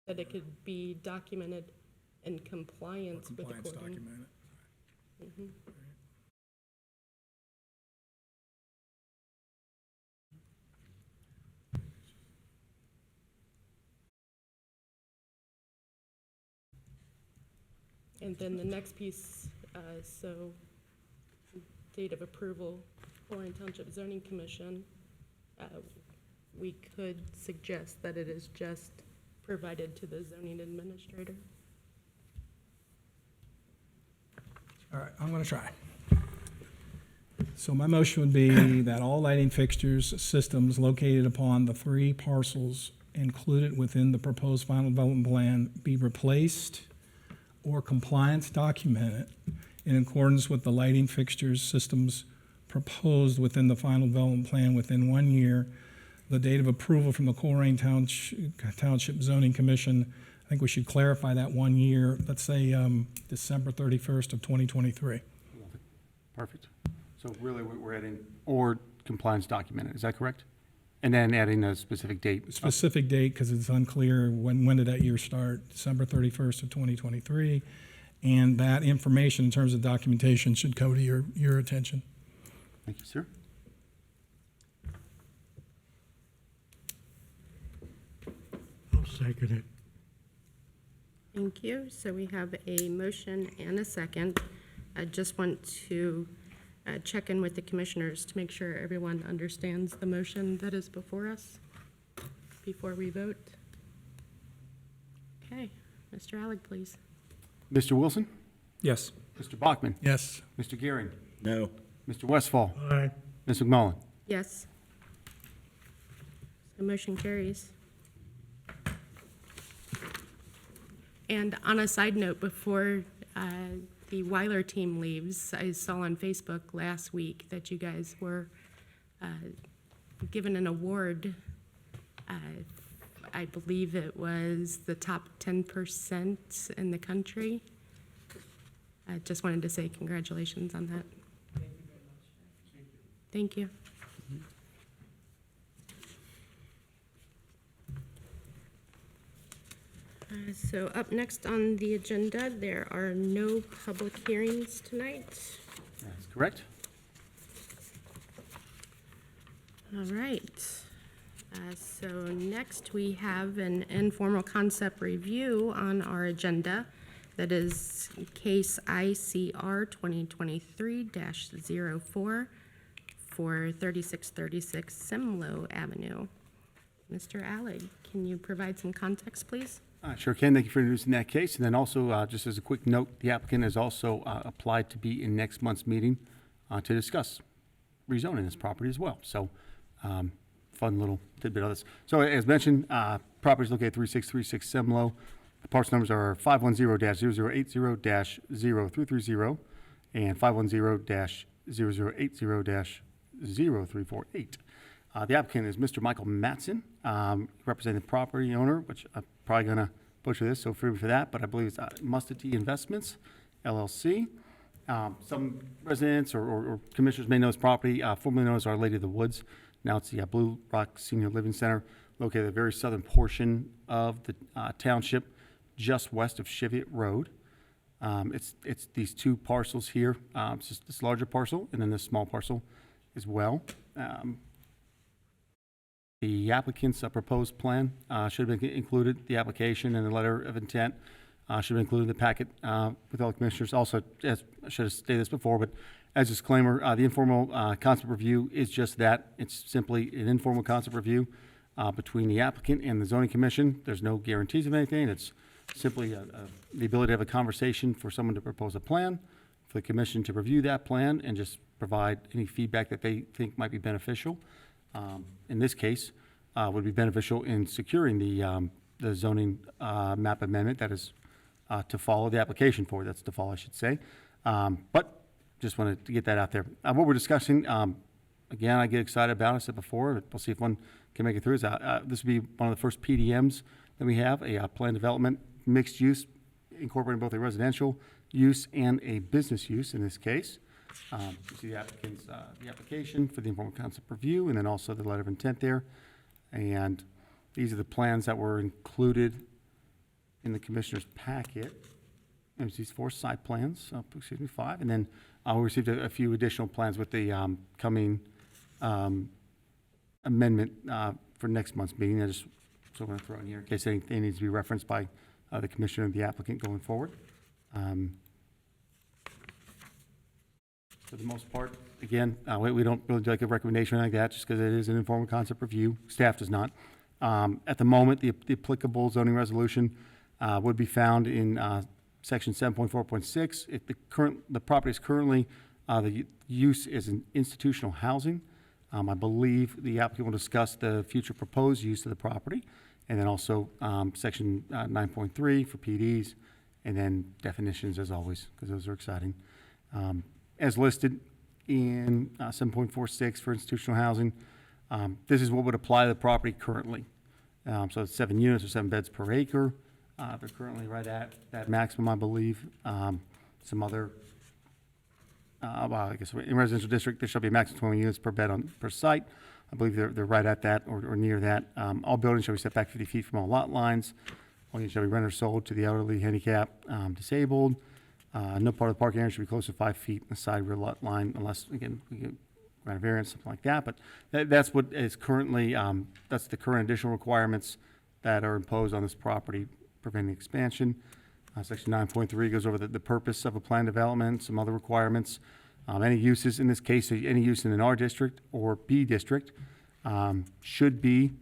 S1: that it could be documented in compliance with
S9: Compliance
S1: according.
S9: documented.
S1: And then the next piece, so date of approval, Colerain Township Zoning Commission, we could suggest that it is just provided to the zoning administrator.
S9: All right, I'm going to try. So my motion would be that all lighting fixtures, systems located upon the 3 parcels included within the proposed final development plan be replaced or compliance documented in accordance with the lighting fixtures, systems proposed within the final development plan within 1 year. The date of approval from the Colerain Township Zoning Commission, I think we should clarify that 1 year, let's say December 31st of 2023.
S3: Perfect. So really, we're adding, or compliance documented, is that correct? And then adding a specific date.
S9: Specific date, because it's unclear when did that year start, December 31st of 2023. And that information in terms of documentation should come to your attention.
S3: Thank you, sir.
S2: I'll second it.
S1: Thank you. So we have a motion and a second. I just want to check in with the commissioners to make sure everyone understands the motion that is before us before we vote. Okay, Mr. Alec, please.
S3: Mr. Wilson?
S9: Yes.
S3: Mr. Bachman?
S9: Yes.
S3: Mr. Gearing?
S5: No.
S3: Mr. Westfall?
S2: Aye.
S3: Ms. McMullen?
S1: Yes. The motion carries. And on a side note, before the Weiler team leaves, I saw on Facebook last week that you guys were given an award. I believe it was the top 10% in the country. I just wanted to say congratulations on that. Thank you. So up next on the agenda, there are no public hearings tonight.
S3: That's correct.
S1: All right. So next we have an informal concept review on our agenda. That is case ICR 2023-04 for 3636 Semlo Avenue. Mr. Alec, can you provide some context, please?
S3: Sure can. Thank you for introducing that case. And then also, just as a quick note, the applicant has also applied to be in next month's meeting to discuss rezoning this property as well. So, fun little tidbit of this. So, as mentioned, property is located at 3636 Semlo. The parcel numbers are 510-0080-0330 and 510-0080-0348. The applicant is Mr. Michael Matson, representing the property owner, which I'm probably going to butcher this, so forgive me for that, but I believe it's Mustity Investments, LLC. Some residents or commissioners may know this property, formerly known as Our Lady of the Woods. Now it's the Blue Rock Senior Living Center, located at the very southern portion of the township, just west of Cheviot Road. It's these 2 parcels here. It's just this larger parcel and then this small parcel as well. The applicant's proposed plan should have been included, the application and the letter of intent should have been included in the packet with all the commissioners. Also, as I should have stated this before, but as a disclaimer, the informal concept review is just that. It's simply an informal concept review between the applicant and the zoning commission. There's no guarantees of anything. It's simply the ability to have a conversation for someone to propose a plan, for the commission to review that plan and just provide any feedback that they think might be beneficial. In this case, would be beneficial in securing the zoning map amendment that is to follow the application for. That's to follow, I should say. But just wanted to get that out there. What we're discussing, again, I get excited about it. I said before, we'll see if one can make it through. This would be one of the first PDMs that we have, a plan development mixed use, incorporating both a residential use and a business use in this case. You see the applicant's the application for the informal concept review, and then also the letter of intent there. And these are the plans that were included in the commissioner's packet. these 4 site plans, excuse me, 5, and then we received a few additional plans with the coming amendment for next month's meeting. I just, so I'm going to throw in here in case anything needs to be referenced by the commissioner or the applicant going forward. For the most part, again, we don't really do like a recommendation like that, just because it is an informal concept review. Staff does not. At the moment, the applicable zoning resolution would be found in section 7.4.6. If the property is currently, the use is in institutional housing. I believe the applicant will discuss the future proposed use of the property, and then also section 9.3 for PDs, and then definitions as always, because those are exciting. As listed in 7.46 for institutional housing, this is what would apply to the property currently. So it's 7 units or 7 beds per acre. They're currently right at that maximum, I believe. Some other, well, I guess in residential district, there shall be a maximum 20 units per bed per site. I believe they're right at that or near that. All buildings shall be set back 50 feet from all lot lines. All units shall be rented or sold to the elderly, handicapped, disabled. No part of the parking area should be close to 5 feet in the side rear lot line unless, again, we get grant a variance, something like that. But that's what is currently, that's the current additional requirements that are imposed on this property preventing expansion. Section 9.3 goes over the purpose of a plan development, some other requirements. Any uses, in this case, any use in an R district or B district should be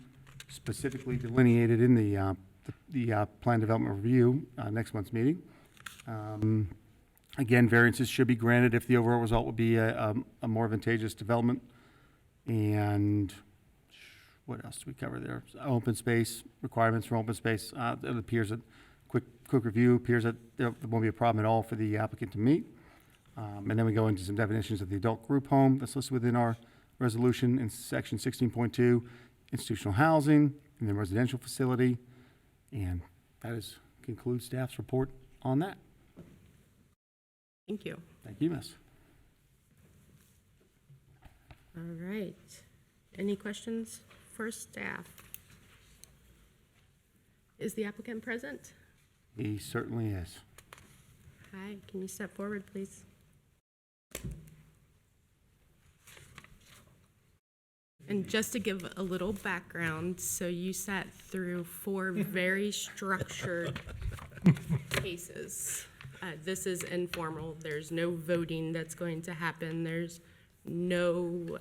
S3: specifically delineated in the plan development review next month's meeting. Again, variances should be granted if the overall result would be a more advantageous development. And what else do we cover there? Open space, requirements for open space. It appears that, quick review, appears that there won't be a problem at all for the applicant to meet. And then we go into some definitions of the adult group home that's listed within our resolution in section 16.2, institutional housing, and then residential facility. And that concludes staff's report on that.
S1: Thank you.
S3: Thank you, miss.
S1: All right. Any questions for staff? Is the applicant present?
S3: He certainly is.
S1: Hi, can you step forward, please? And just to give a little background, so you sat through 4 very structured cases. This is informal. There's no voting that's going to happen. There's no,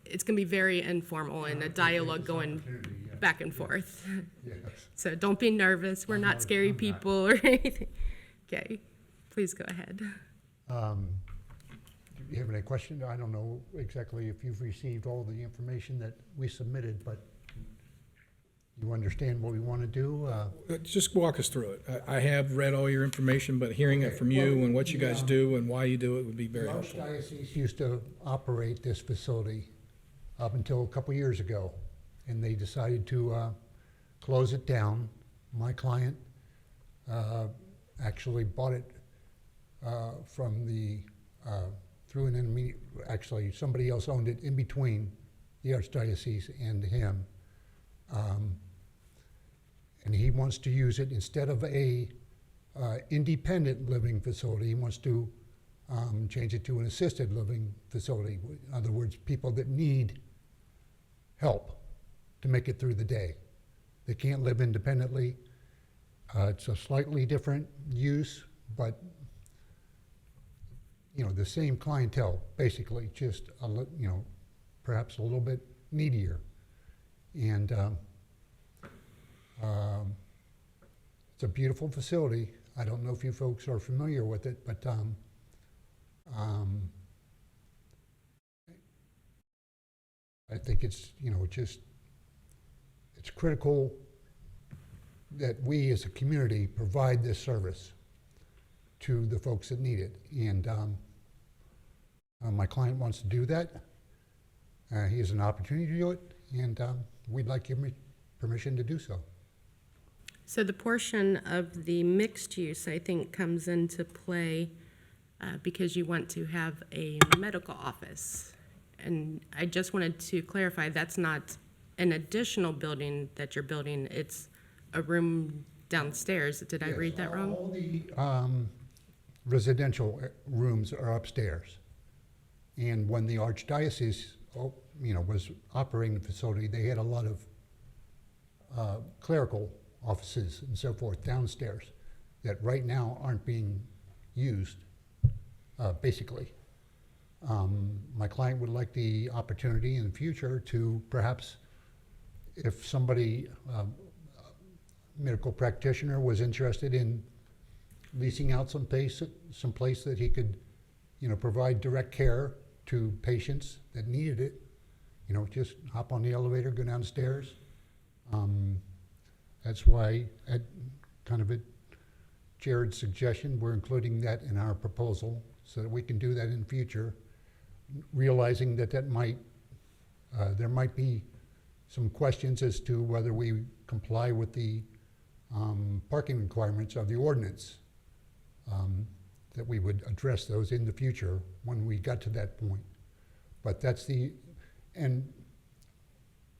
S1: it's going to be very informal and a dialogue going back and forth. So don't be nervous. We're not scary people or anything. Okay, please go ahead.
S2: Do you have any questions? I don't know exactly if you've received all the information that we submitted, but you understand what we want to do?
S9: Just walk us through it. I have read all your information, but hearing it from you and what you guys do and why you do it would be very
S2: Most
S9: helpful.
S2: dioceses used to operate this facility up until a couple years ago, and they decided to close it down. My client actually bought it from through an intermediate, actually somebody else owned it in between the Archdiocese and him. And he wants to use it instead of a independent living facility. He wants to change it to an assisted living facility. In other words, people that need help to make it through the day. They can't live independently. It's a slightly different use, but the same clientele, basically, just perhaps a little bit needier. And it's a beautiful facility. I don't know if you folks are familiar with it, but I think it's it's critical that we as a community provide this service to the folks that need it. And my client wants to do that. He has an opportunity to do it, and we'd like your permission to do so.
S1: So the portion of the mixed use, I think, comes into play because you want to have a medical office. And I just wanted to clarify, that's not an additional building that you're building. It's a room downstairs. Did I read that wrong?
S2: All the residential rooms are upstairs. And when the Archdiocese, was operating the facility, they had a lot of clerical offices and so forth downstairs that right now aren't being used, basically. My client would like the opportunity in the future to perhaps, if somebody, medical practitioner was interested in leasing out some place that he could, provide direct care to patients that needed it, just hop on the elevator, go downstairs. That's why, at Jared's suggestion, we're including that in our proposal so that we can do that in the future, realizing that there might be some questions as to whether we comply with the parking requirements of the ordinance, that we would address those in the future when we got to that point. But and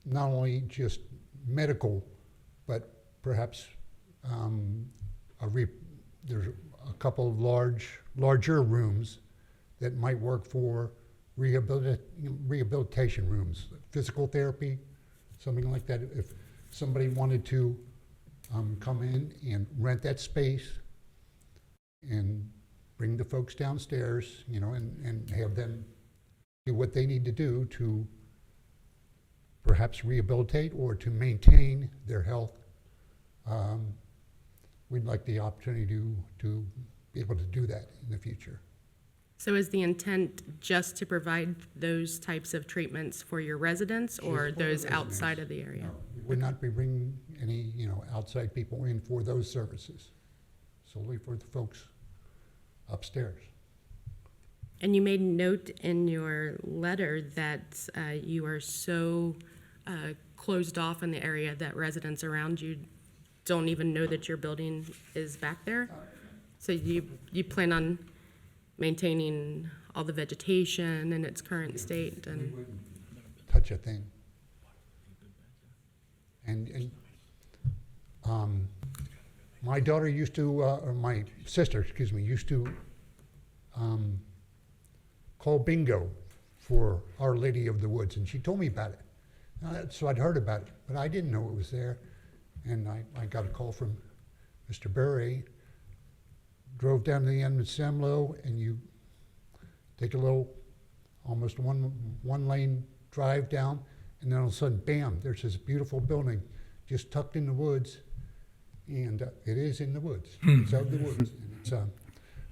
S2: not only just medical, but perhaps there's a couple of larger rooms that might work for rehabilitation rooms, physical therapy, something like that. If somebody wanted to come in and rent that space and bring the folks downstairs, and have them do what they need to do to perhaps rehabilitate or to maintain their health, we'd like the opportunity to be able to do that in the future.
S1: So is the intent just to provide those types of treatments for your residents or
S2: Just for the
S1: those
S2: residents.
S1: outside of the area?
S2: We would not be bringing any, outside people in for those services, solely for the folks upstairs.
S1: And you made note in your letter that you are so closed off in the area that residents around you don't even know that your building is back there? So you plan on maintaining all the vegetation in its current state?
S2: We
S1: And
S2: wouldn't touch a thing. And my daughter used to, or my sister, excuse me, used to call bingo for Our Lady of the Woods, and she told me about it. So I'd heard about it, but I didn't know it was there. And I got a call from Mr. Berry, drove down to the end of Semlo, and you take a little, almost one lane drive down, and then all of a sudden, bam, there's this beautiful building just tucked in the woods, and it is in the woods. It's out of the woods. And it's,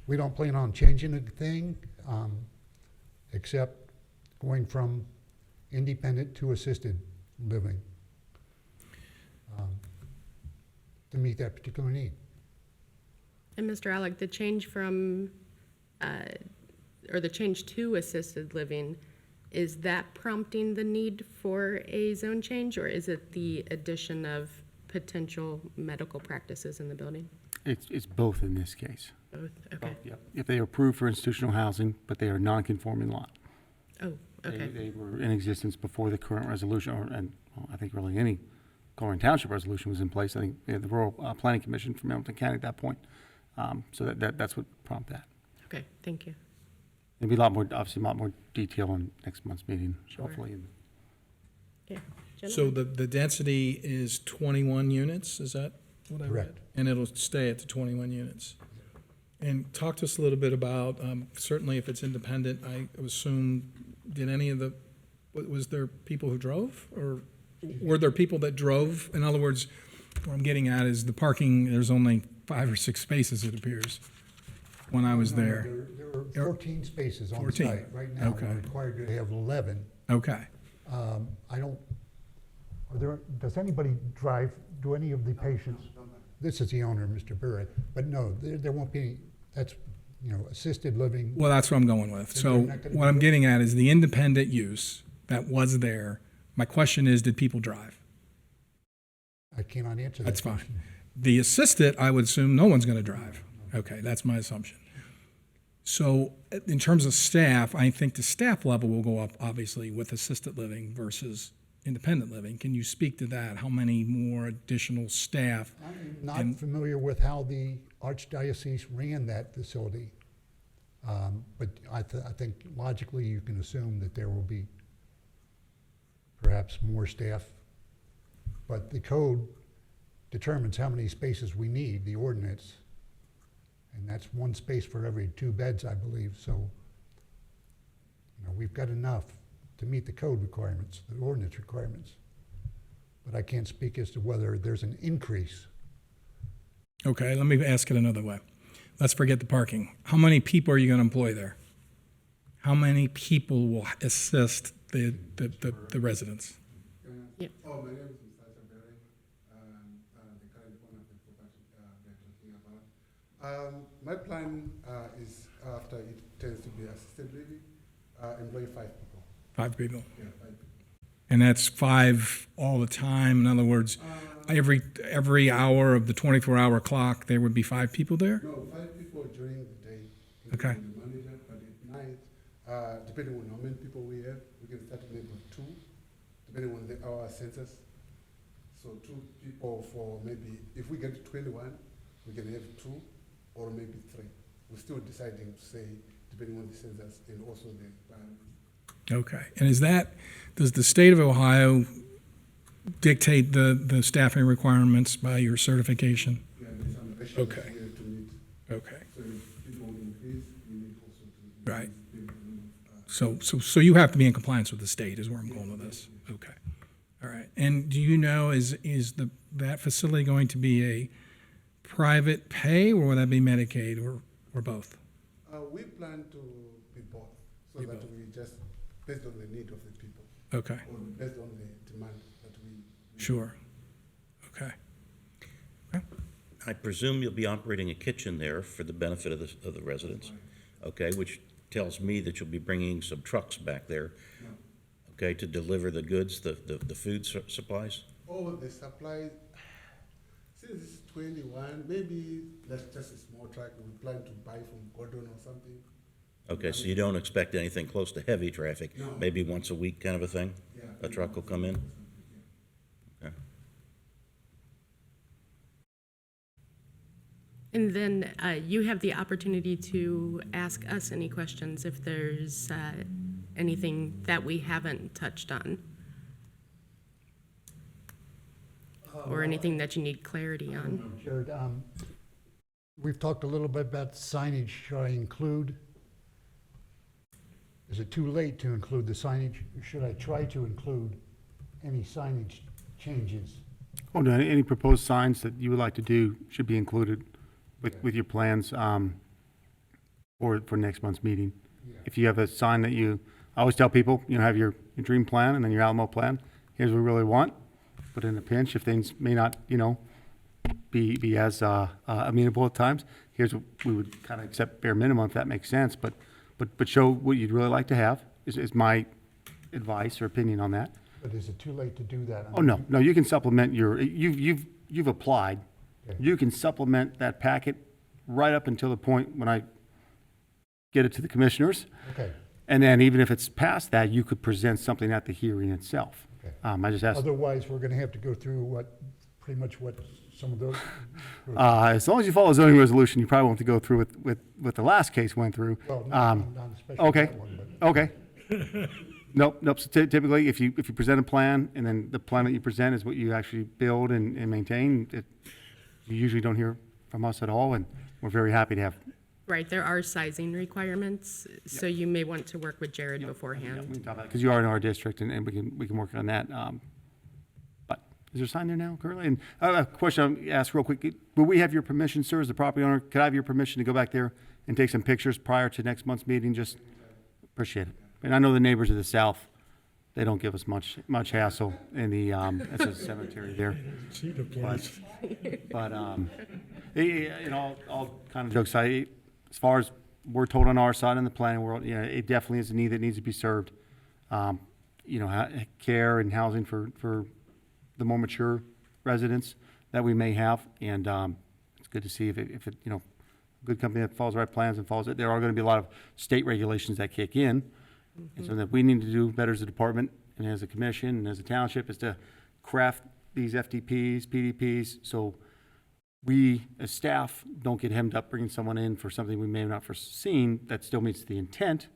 S2: we don't plan on changing a thing, except going from independent to assisted living to meet that particular need.
S1: And Mr. Alec, the change from, or the change to assisted living, is that prompting the need for a zone change, or is it the addition of potential medical practices in the building?
S3: It's both in this case.
S1: Both, okay.
S3: Yep. If they are approved for institutional housing, but they are non-conforming lot.
S1: Oh, okay.
S3: They were in existence before the current resolution, I think really any Colerain Township resolution was in place. I think the Rural Planning Commission from Hamilton County at that point. So that's what prompted that.
S1: Okay, thank you.
S3: There'll be obviously a lot more detail in next month's meeting,
S1: Sure.
S3: hopefully.
S1: Okay.
S9: So
S1: Gentlemen?
S9: the density is 21 units, is that what I read?
S2: Correct.
S9: And it'll stay at the 21 units. And talk to us a little bit about, certainly if it's independent, I assume, did any of was there people who drove? Or were there people that drove? In other words, what I'm getting at is the parking, there's only 5 or 6 spaces, it appears, when I was there.
S2: There are 14 spaces on
S9: 14.
S2: site. Right now,
S9: Okay.
S2: we're required to have 11.
S9: Okay.
S2: Does anybody drive, do any of the patients? This is the owner, Mr. Barrett, but no, there won't be, any. That's, assisted living.
S9: Well, that's what I'm going with. So
S2: They're not gonna
S9: what I'm
S2: do it?
S9: getting at is the independent use that was there. My question is, did people drive?
S2: I cannot answer that
S9: That's fine.
S2: question.
S9: The assisted, I would assume no one's going to drive. Okay, that's my assumption. So in terms of staff, I think the staff level will go up, obviously, with assisted living versus independent living. Can you speak to that? How many more additional staff?
S2: I'm not
S9: And-
S2: familiar with how the Archdiocese ran that facility. But I think logically you can assume that there will be perhaps more staff. But the code determines how many spaces we need, the ordinance. And that's one space for every 2 beds, I believe. So, you know, we've got enough to meet the code requirements, the ordinance requirements. But I can't speak as to whether there's an increase.
S9: Okay, let me ask it another way. Let's forget the parking. How many people are you going to employ there? How many people will assist the residents?
S1: Yep.
S13: Oh, my name is Mr. Chabere, the current owner of the property we are talking about. My plan is after it tends to be assisted living, employ 5 people.
S9: 5 people.
S13: Yeah, 5 people.
S9: And that's 5 all the time? In other words, every hour of the 24-hour clock, there would be 5 people there?
S13: No, 5 people during the day.
S9: Okay.
S13: including The manager, but at night, depending on how many people we have, we can start maybe with 2, depending on our census. So 2 people for maybe, if we get to 21, we can have 2 or maybe 3. We're still deciding to say, depending on the census and also the priorities.
S9: Okay. And does the state of Ohio dictate the staffing requirements by your certification?
S13: Yeah, there's some ratios
S9: Okay.
S13: here to meet.
S9: Okay.
S13: So if people increase, we need also to
S9: Right.
S13: increase people.
S9: So you have to be in compliance with the state is where I'm going with this. Okay. All right. And do you know, is that facility going to be a private pay or will that be Medicaid or both?
S13: We plan to be both, so
S9: Be
S13: that
S9: both.
S13: we just, based on the need of the people,
S9: Okay.
S13: or based on the demand that we.
S9: Sure. Okay.
S5: I presume you'll be operating a kitchen there for the benefit of the residents, okay, which tells me that you'll be bringing some trucks back there,
S13: No.
S5: okay, to deliver the goods, the food supplies?
S13: Oh, the supply, since it's 21, maybe that's just a small truck we plan to buy from Gordon or something.
S5: Okay, so you don't expect anything close to heavy traffic?
S13: No.
S5: Maybe once a week kind of a thing?
S13: Yeah.
S5: A truck will come in? Okay.
S1: And then you have the opportunity to ask us any questions if there's anything that we haven't touched on. Or anything that you need clarity on.
S2: Jared, we've talked a little bit about signage. Should I include? Is it too late to include the signage? Or should I try to include any signage changes?
S3: Oh, no, any proposed signs that you would like to do should be included with your plans for next month's meeting.
S2: Yeah.
S3: If you have a sign that I always tell people, have your dream plan and then your Alamo plan. Here's what we really want. But in a pinch, if things may not, be as amenable at times, here's what we would kind of accept bare minimum, if that makes sense. But show what you'd really like to have is my advice or opinion on that.
S2: But is it too late to do that?
S3: Oh, no, you can supplement you've applied.
S2: Okay.
S3: You can supplement that packet right up until the point when I get it to the commissioners.
S2: Okay.
S3: And then even if it's past that, you could present something at the hearing itself.
S2: Okay.
S3: I just asked,
S2: Otherwise, we're gonna have to go through pretty much what some of those.
S3: as long as you follow zoning resolution, you probably won't have to go through with the last case went through.
S2: Well, not especially
S3: Okay,
S2: that one, but.
S3: okay. Nope. So typically, if you present a plan and then the plan that you present is what you actually build and maintain, you usually don't hear from us at all, and we're very happy to have.
S1: Right, there are sizing requirements, so you may want to work with Jared beforehand.
S3: Because you are in our district, and we can work on that. But is there a sign there now currently? And a question I'll ask real quick: will we have your permission, sir, as the property owner? Could I have your permission to go back there and take some pictures prior to next month's meeting? Just appreciate it. And I know the neighbors of the south, they don't give us much hassle in the it's a cemetery there. But all kind of jokes aside, as far as we're told on our side in the planning world, it definitely is a need that needs to be served. Care and housing for the more mature residents that we may have, and it's good to see if it good company that follows the right plans and follows it. There are going to be a lot of state regulations that kick in, and so that we need to do better as a department and as a commission, and as a township, is to craft these FDPs, PDPs, so we, as staff, don't get hemmed up bringing someone in for something we may have not foreseen that still meets the intent,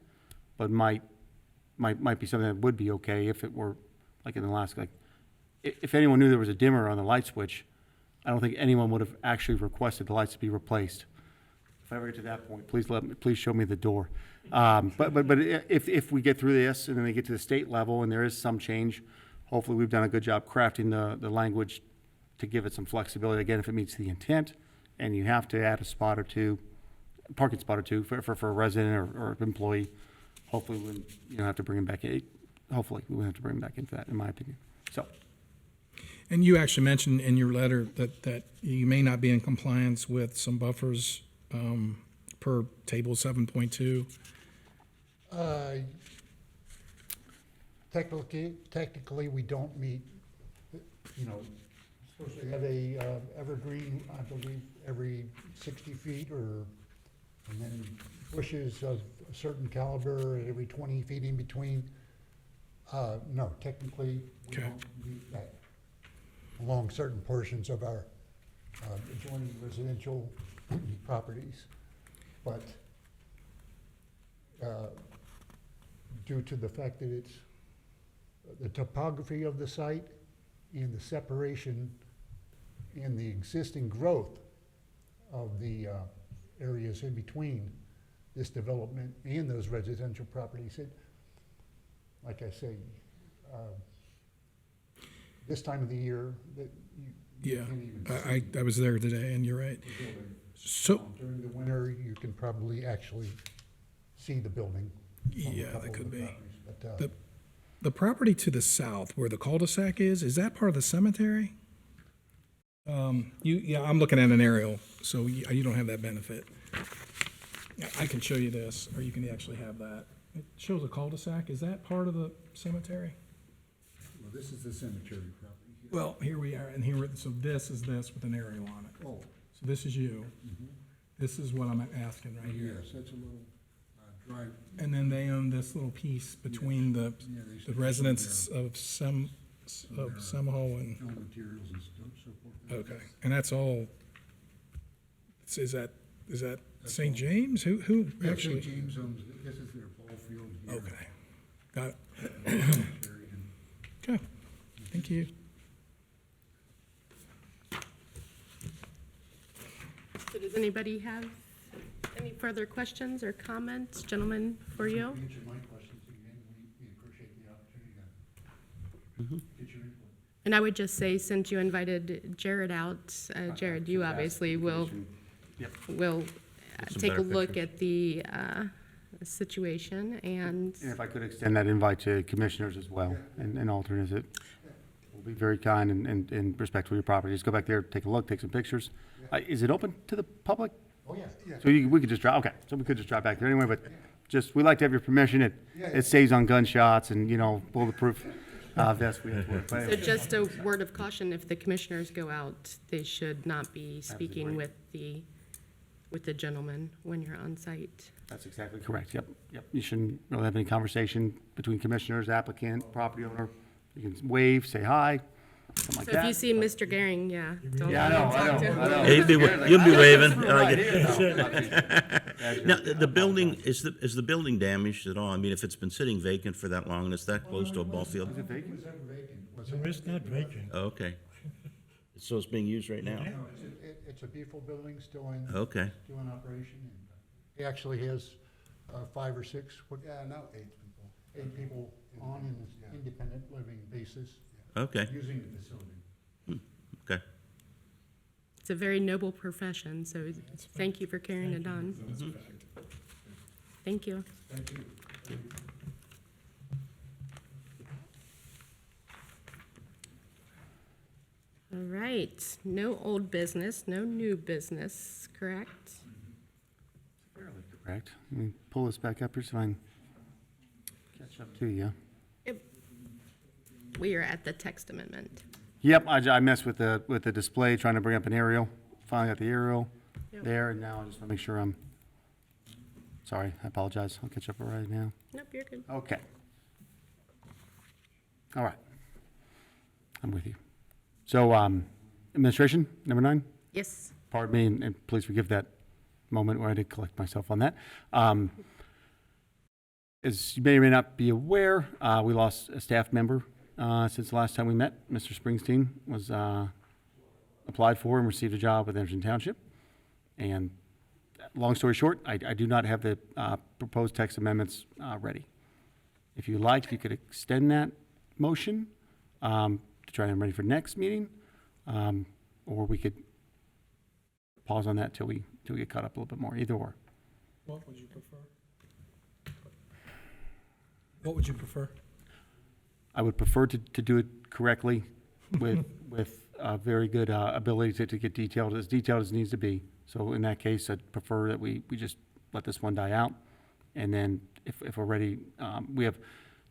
S3: but might be something that would be okay if it were, like in the last, like, if anyone knew there was a dimmer on the light switch, I don't think anyone would have actually requested the lights to be replaced. If I ever get to that point, please show me the door. But if we get through this and then they get to the state level and there is some change, hopefully we've done a good job crafting the language to give it some flexibility, again, if it meets the intent, and you have to add a spot or two, parking spot or two for a resident or employee, hopefully you don't have to bring them back in. Hopefully, we won't have to bring them back into that, in my opinion. So,
S9: And you actually mentioned in your letter that you may not be in compliance with some buffers per table 7.2.
S2: Technically, we don't meet, you know, supposed to have a evergreen, I believe, every 60 feet, and then bushes of a certain caliber every 20 feet in between. No, technically, we
S9: Okay.
S2: don't meet that along certain portions of our adjoining residential properties. But due to the fact that it's the topography of the site and the separation and the existing growth of the areas in between this development and those residential properties, like I say, this time of the year, that you
S9: Yeah,
S2: can't even see
S9: I was there today, and you're right.
S2: the building.
S9: So,
S2: During the winter, you can probably actually see the building. on a
S9: yeah,
S2: couple
S9: that
S2: of
S9: could
S2: the
S9: be.
S2: properties, but,
S9: The property to the south, where the cul-de-sac is that part of the cemetery? Yeah, I'm looking at an aerial, so you don't have that benefit. I can show you this, or you can actually have that. It shows a cul-de-sac. Is that part of the cemetery?
S2: Well, this is the cemetery property here.
S9: Well, here we are, and so this is this with an aerial on it.
S2: Oh,
S9: So this is you. This is what I'm asking right here.
S2: yes, that's a little drive.
S9: And then they own this little piece between the
S2: Yeah, they
S9: the
S2: should-
S9: residents of Semaho and,
S2: Building materials and stuff, so forth.
S9: okay, and that's all, is that St. James? Who
S2: Yeah,
S9: actually?
S2: St. James owns, this is their ball field here.
S9: Okay, got it.
S2: Cemetery, and
S9: Okay, thank you.
S1: So does anybody have any further questions or comments, gentlemen, for you?
S2: Answer my questions again, we appreciate the opportunity to get your input.
S1: And I would just say, since you invited Jared out, Jared, you obviously will
S3: Yep.
S5: Get some
S1: take a
S5: better
S1: look
S5: pictures.
S1: at the situation and,
S3: And if I could extend that invite to commissioners as well, and alternates, it will be very kind and respectful of your property. Just go back there, take a look, take some pictures. Is it open to the public?
S2: Oh, yeah. Yeah.
S3: So we could just drive, okay, so we could just drive back there anyway, but just, we like to have your permission.
S2: Yeah.
S3: It saves on gunshots and, bulletproof vests we have to wear. But
S1: so
S3: anyway.
S1: just a word of caution, if the commissioners go out, they should not be speaking with the gentleman when you're on site.
S3: That's exactly correct, yep. You shouldn't really have any conversation between commissioners, applicant, property owner. You can wave, say hi, something like
S1: So
S3: that.
S1: if you see Mr. Gehring, yeah. don't
S3: Yeah, I know,
S1: talk to him.
S3: I know.
S5: Yeah, you'll be waving. I like it.
S3: Right.
S5: Now, the building, is the building damaged at all? I mean, if it's been sitting vacant for that long and it's that close to a ball field?
S3: Is it vacant?
S2: Was ever vacant? Was
S11: No, it's not vacant.
S5: Oh, okay. So it's being used right now?
S2: No, it's a beautiful building, still in operation. And he actually has 5 or 6,
S13: Yeah, now 8 people.
S2: 8 people on an independent living basis
S5: Okay,
S2: using the facility.
S5: okay.
S1: It's a very noble profession, so thank you for carrying it on.
S9: That's a fact.
S1: Thank you.
S2: Thank you.
S1: All right, no old business, no new business, correct?
S3: Fairly correct. Let me pull this back up here so I can catch up to you.
S1: We are at the text amendment.
S3: Yep, I messed with the display, trying to bring up an aerial. Finally got the aerial
S1: Yep.
S3: there, and now I just want to make sure sorry, I apologize. I'll catch up right now.
S1: Nope, you're good.
S3: Okay. All right. I'm with you. So, administration, number 9?
S1: Yes.
S3: Pardon me, and please forgive that moment where I did collect myself on that. As you may or may not be aware, we lost a staff member since the last time we met. Mr. Springsteen was applied for and received a job with Emerson Township. And long story short, I do not have the proposed text amendments ready. If you like, you could extend that motion to try and ready for next meeting, or we could pause on that till we get caught up a little bit more. Either or.
S9: What would you prefer? What would you prefer?
S3: I would prefer to do it correctly with a very good ability to get detailed as it needs to be. So in that case, I'd prefer that we just let this one die out. And then if we're ready, we have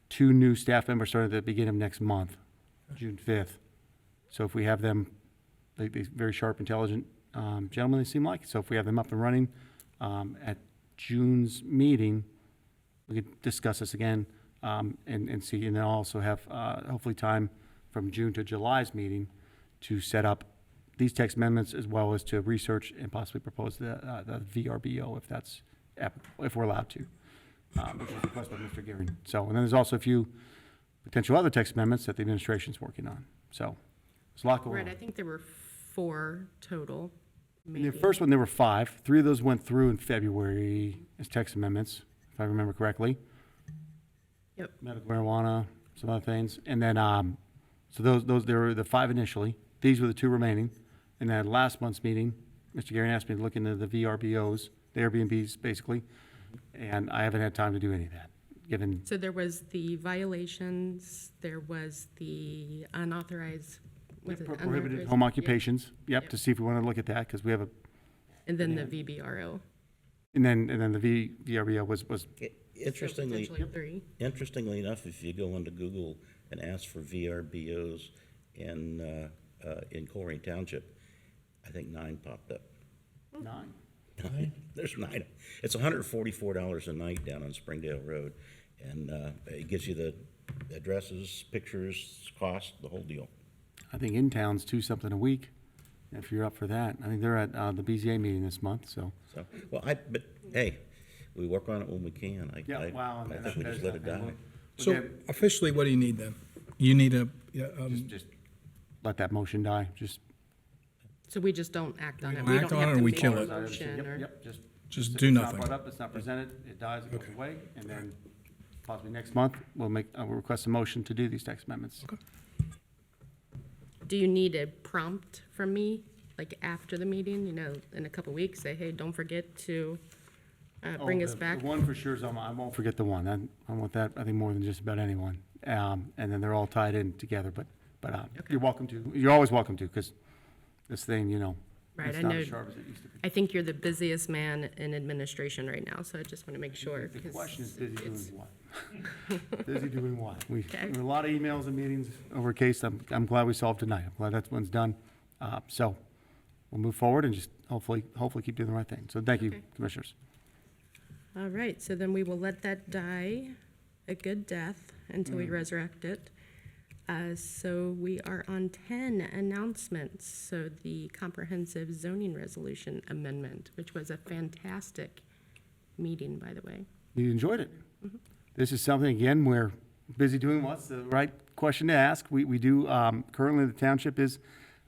S3: 2 new staff members starting at the beginning of next month, June 5th. So if we have them, they're very sharp, intelligent gentlemen, they seem like. So if we have them up and running at June's meeting, we could discuss this again and see, and then also have hopefully time from June to July's meeting to set up these text amendments as well as to research and possibly propose the VRBO if we're allowed to, which was requested by Mr. Gearing. So, and then there's also a few potential other text amendments that the administration's working on. So there's a lot going on.
S1: Right, I think there were 4 total,
S3: In
S1: maybe.
S3: the first one, there were 5. 3 of those went through in February as text amendments, if I remember correctly.
S1: Yep.
S3: Medical marijuana, some other things. And then, so those there were the 5 initially. These were the 2 remaining. And then last month's meeting, Mr. Gary asked me to look into the VRBOs, the Airbnbs, basically. And I haven't had time to do any of that, given,
S1: So there was the violations, there was the unauthorized, was it
S3: prohibited
S1: unauthorized?
S3: home
S1: Yeah.
S3: occupations. Yep, to see if we want to look at that, because we have a,
S1: And then the VBRO.
S3: and then the VRBO was
S5: Interestingly,
S1: So potentially 3.
S5: interestingly enough, if you go into Google and ask for VRBOs in Colerain Township, I think 9 popped up.
S3: 9.
S5: There's 9. It's $144 a night down on Springdale Road, and it gives you the addresses, pictures, cost, the whole deal.
S3: I think in town's 2 something a week, if you're up for that. I think they're at the BZA meeting this month, so.
S5: So, well, but hey, we work on it when we can. I think we just let it die.
S9: So officially, what do you need then? You need a,
S3: Just let that motion die, just.
S1: So we just don't act on it?
S9: don't act on it,
S1: have
S9: or
S1: to
S9: we
S1: make
S9: kill
S1: a
S9: it?
S1: motion, or-
S3: Yep, just.
S9: Just
S3: it's
S9: do
S3: not
S9: nothing.
S3: brought up, it's not presented, it dies, it goes away, and then possibly next month, we'll request a motion to do these text amendments.
S1: Do you need a prompt from me, like after the meeting, in a couple weeks, say, hey, don't forget to bring us back?
S3: The one for sure is I won't forget the one. I want that, I think, more than just about anyone. And then they're all tied in together, but you're welcome to, you're always welcome to, because this thing,
S1: Right,
S3: it's
S1: I
S3: not
S1: know.
S3: as sharp as it used to be.
S1: I think you're the busiest man in administration right now, so I just want to make sure.
S3: The
S1: because
S3: question is busy doing
S1: it's-
S3: what? Busy doing what?
S1: Okay.
S3: There were a lot of emails and meetings over a case I'm glad we solved tonight. I'm glad that one's done. So we'll move forward and just hopefully keep doing the right thing. So thank you,
S1: Okay.
S3: commissioners.
S1: All right, so then we will let that die a good death until we resurrect it. So we are on 10 announcements. So the comprehensive zoning resolution amendment, which was a fantastic meeting, by the way.
S3: You enjoyed it. This is something, again, we're busy doing what's the right question to ask. We do, currently the township is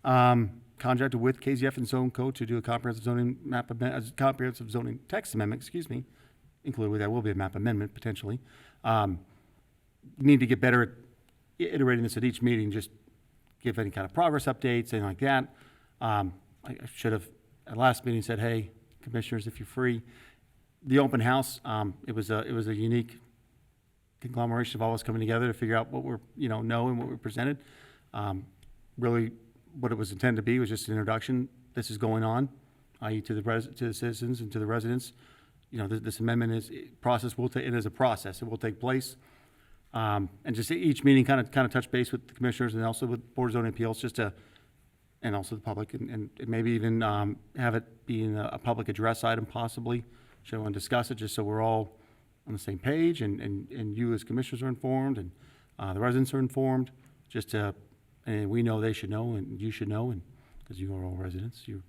S3: contracted with KZF and Zone Code to do a comprehensive zoning map, comprehensive zoning text amendment, included with that will be a map amendment potentially. Need to get better at iterating this at each meeting, just give any kind of progress updates, anything like that. I should have, at last meeting, said, hey, commissioners, if you're free. The open house, it was a unique conglomeration of all of us coming together to figure out what we're, know and what we presented. Really, what it was intended to be was just an introduction. This is going on, i.e. to the citizens and to the residents. This amendment process will take, it is a process. It will take place. And just each meeting kind of touch base with the commissioners and also with Board of Zoning Appeals, and also the public, and maybe even have it be in a public address item possibly. Should I want to discuss it, just so we're all on the same page, and you as commissioners are informed, and The residents are informed, and we know they should know, and you should know, and because you are all residents, you're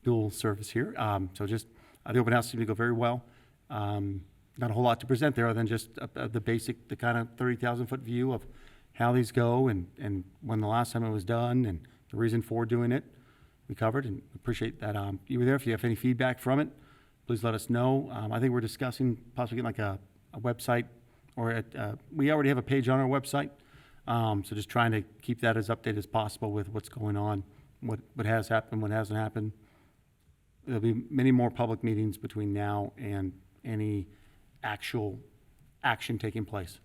S3: dual service here. So just, the open house seemed to go very well. Not a whole lot to present there other than just the basic, the kind of 30,000-foot view of how these go and when the last time it was done and the reason for doing it. We covered and appreciate that you were there. If you have any feedback from it, please let us know. I think we're discussing possibly getting like a website or we already have a page on our website. So just trying to keep that as updated as possible with what's going on, what has happened, what hasn't happened. There'll be many more public meetings between now and any actual action taking place.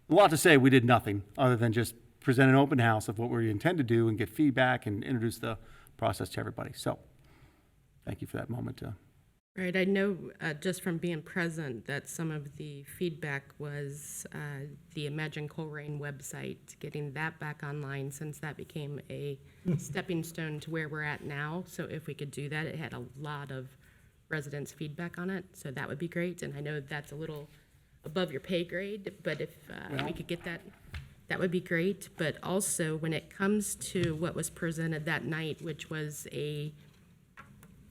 S3: A lot to say, we did nothing other than just present an open house of what we intend to do and get feedback and introduce the process to everybody. So thank you for that moment.
S1: Right, I know just from being present that some of the feedback was the Imagine Colerain website, getting that back online since that became a stepping stone to where we're at now. So if we could do that, it had a lot of residents' feedback on it, so that would be great. And I know that's a little above your pay grade, but if we could get that, that would be great. But also, when it comes to what was presented that night, which was a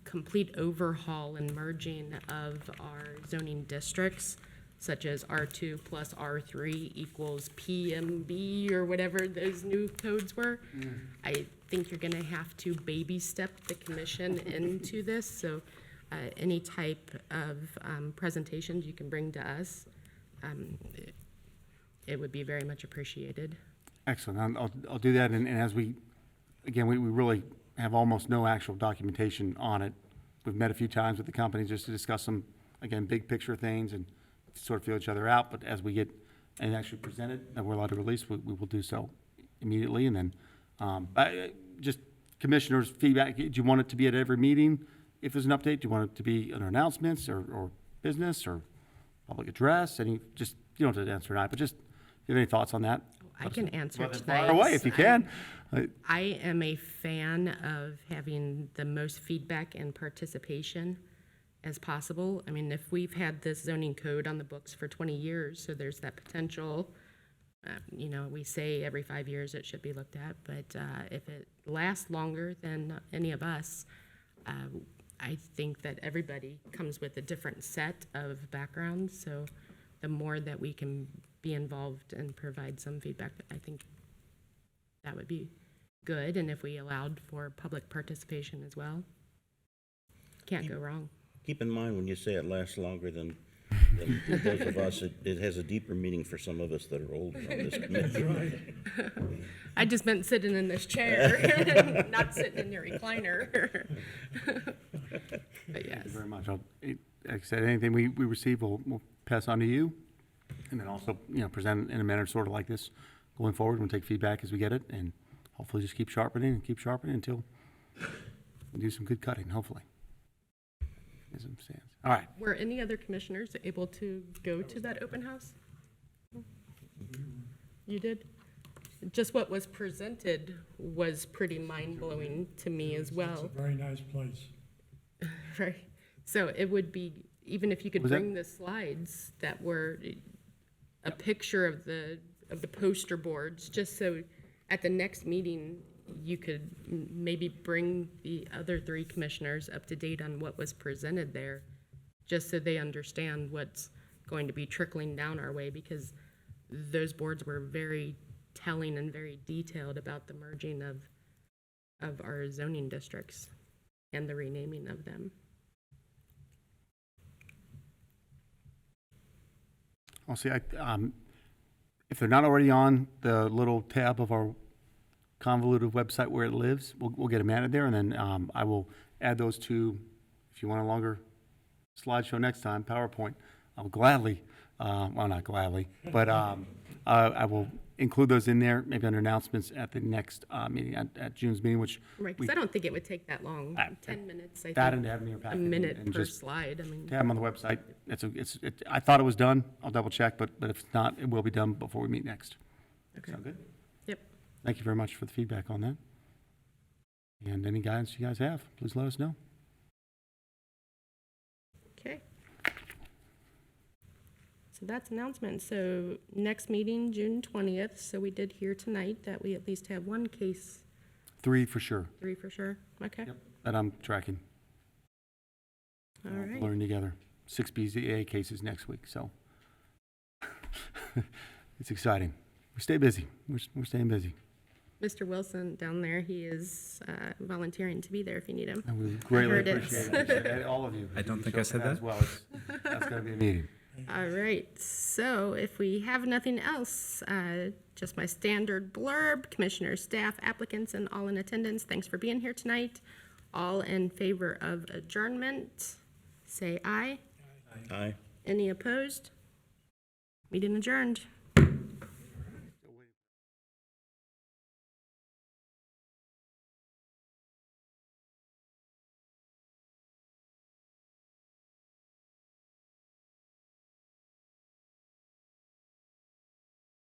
S1: complete overhaul and merging of our zoning districts, such as R2 plus R3 equals PMB or whatever those new codes were. I think you're gonna have to baby step the commission into this, so any type of presentations you can bring to us, it would be very much appreciated.
S3: Excellent. I'll do that. And as we really have almost no actual documentation on it. We've met a few times with the company just to discuss some, again, big picture things and sort of feel each other out. But as we get and actually present it, and we're allowed to release, we will do so immediately. And then just commissioners' feedback. Do you want it to be at every meeting if there's an update? Do you want it to be under announcements or business or public address? You don't have to answer tonight, but just if you have any thoughts on that.
S1: I can answer
S3: Well, then
S1: tonight.
S3: fire away if you can.
S1: I am a fan of having the most feedback and participation as possible. I mean, if we've had this zoning code on the books for 20 years, so there's that potential, we say every 5 years it should be looked at, but if it lasts longer than any of us, I think that everybody comes with a different set of backgrounds, so the more that we can be involved and provide some feedback, I think that would be good. And if we allowed for public participation as well, can't go wrong.
S5: Keep in mind, when you say it lasts longer than those of us, it has a deeper meaning for some of us that are older on this committee.
S1: I just meant sitting in this chair, not sitting in your recliner. But yes.
S3: Thank you very much. Like I said, anything we receive, we'll pass on to you. And then also, present in a manner sort of like this going forward. We'll take feedback as we get it and hopefully just keep sharpening until we do some good cutting, hopefully. As it stands. All right.
S1: Were any other commissioners able to go to that open house? You did? Just what was presented was pretty mind-blowing to me as well.
S2: It's a very nice place.
S1: Right. So it would be, even if you could
S3: Was that-
S1: bring the slides that were a picture of the poster boards, just so at the next meeting, you could maybe bring the other 3 commissioners up to date on what was presented there, just so they understand what's going to be trickling down our way, because those boards were very telling and very detailed about the merging of our zoning districts and the renaming of them.
S3: I'll see. If they're not already on the little tab of our convoluted website where it lives, we'll get them added there, and then I will add those to, if you want a longer slideshow next time, PowerPoint, I'll gladly, well, not gladly, but I will include those in there, maybe under announcements at the next meeting, at June's meeting, which
S1: Right, because I don't think it would take that long, 10 minutes, I
S3: that and
S1: think,
S3: to have them in your
S1: a
S3: packet.
S1: minute
S3: and
S1: per
S3: just
S1: slide, I mean.
S3: to have them on the website. I thought it was done. I'll double check, but if it's not, it will be done before we meet next.
S1: Okay.
S3: Sound good?
S1: Yep.
S3: Thank you very much for the feedback on that. And any guidance you guys have, please let us know.
S1: Okay. So that's announcement. So next meeting, June 20th. So we did hear tonight that we at least have one case,
S3: 3 for sure,
S1: 3 for sure. Okay.
S3: Yep. that I'm tracking.
S1: All
S3: We'll
S1: right.
S3: learn together. 6 BZA cases next week, so it's exciting. We stay busy. We're staying busy.
S1: Mr. Wilson down there, he is volunteering to be there if you need him.
S3: And we greatly
S1: heard it.
S3: appreciate it. And all of you.
S7: I don't
S3: You
S7: think
S3: show
S7: I said
S3: up as
S7: that.
S3: well. That's going to be a meeting.
S1: All right, so if we have nothing else, just my standard blurb, commissioners, staff, applicants, and all in attendance, thanks for being here tonight. All in favor of adjournment, say aye.
S5: Aye.
S1: Any opposed? Meeting adjourned.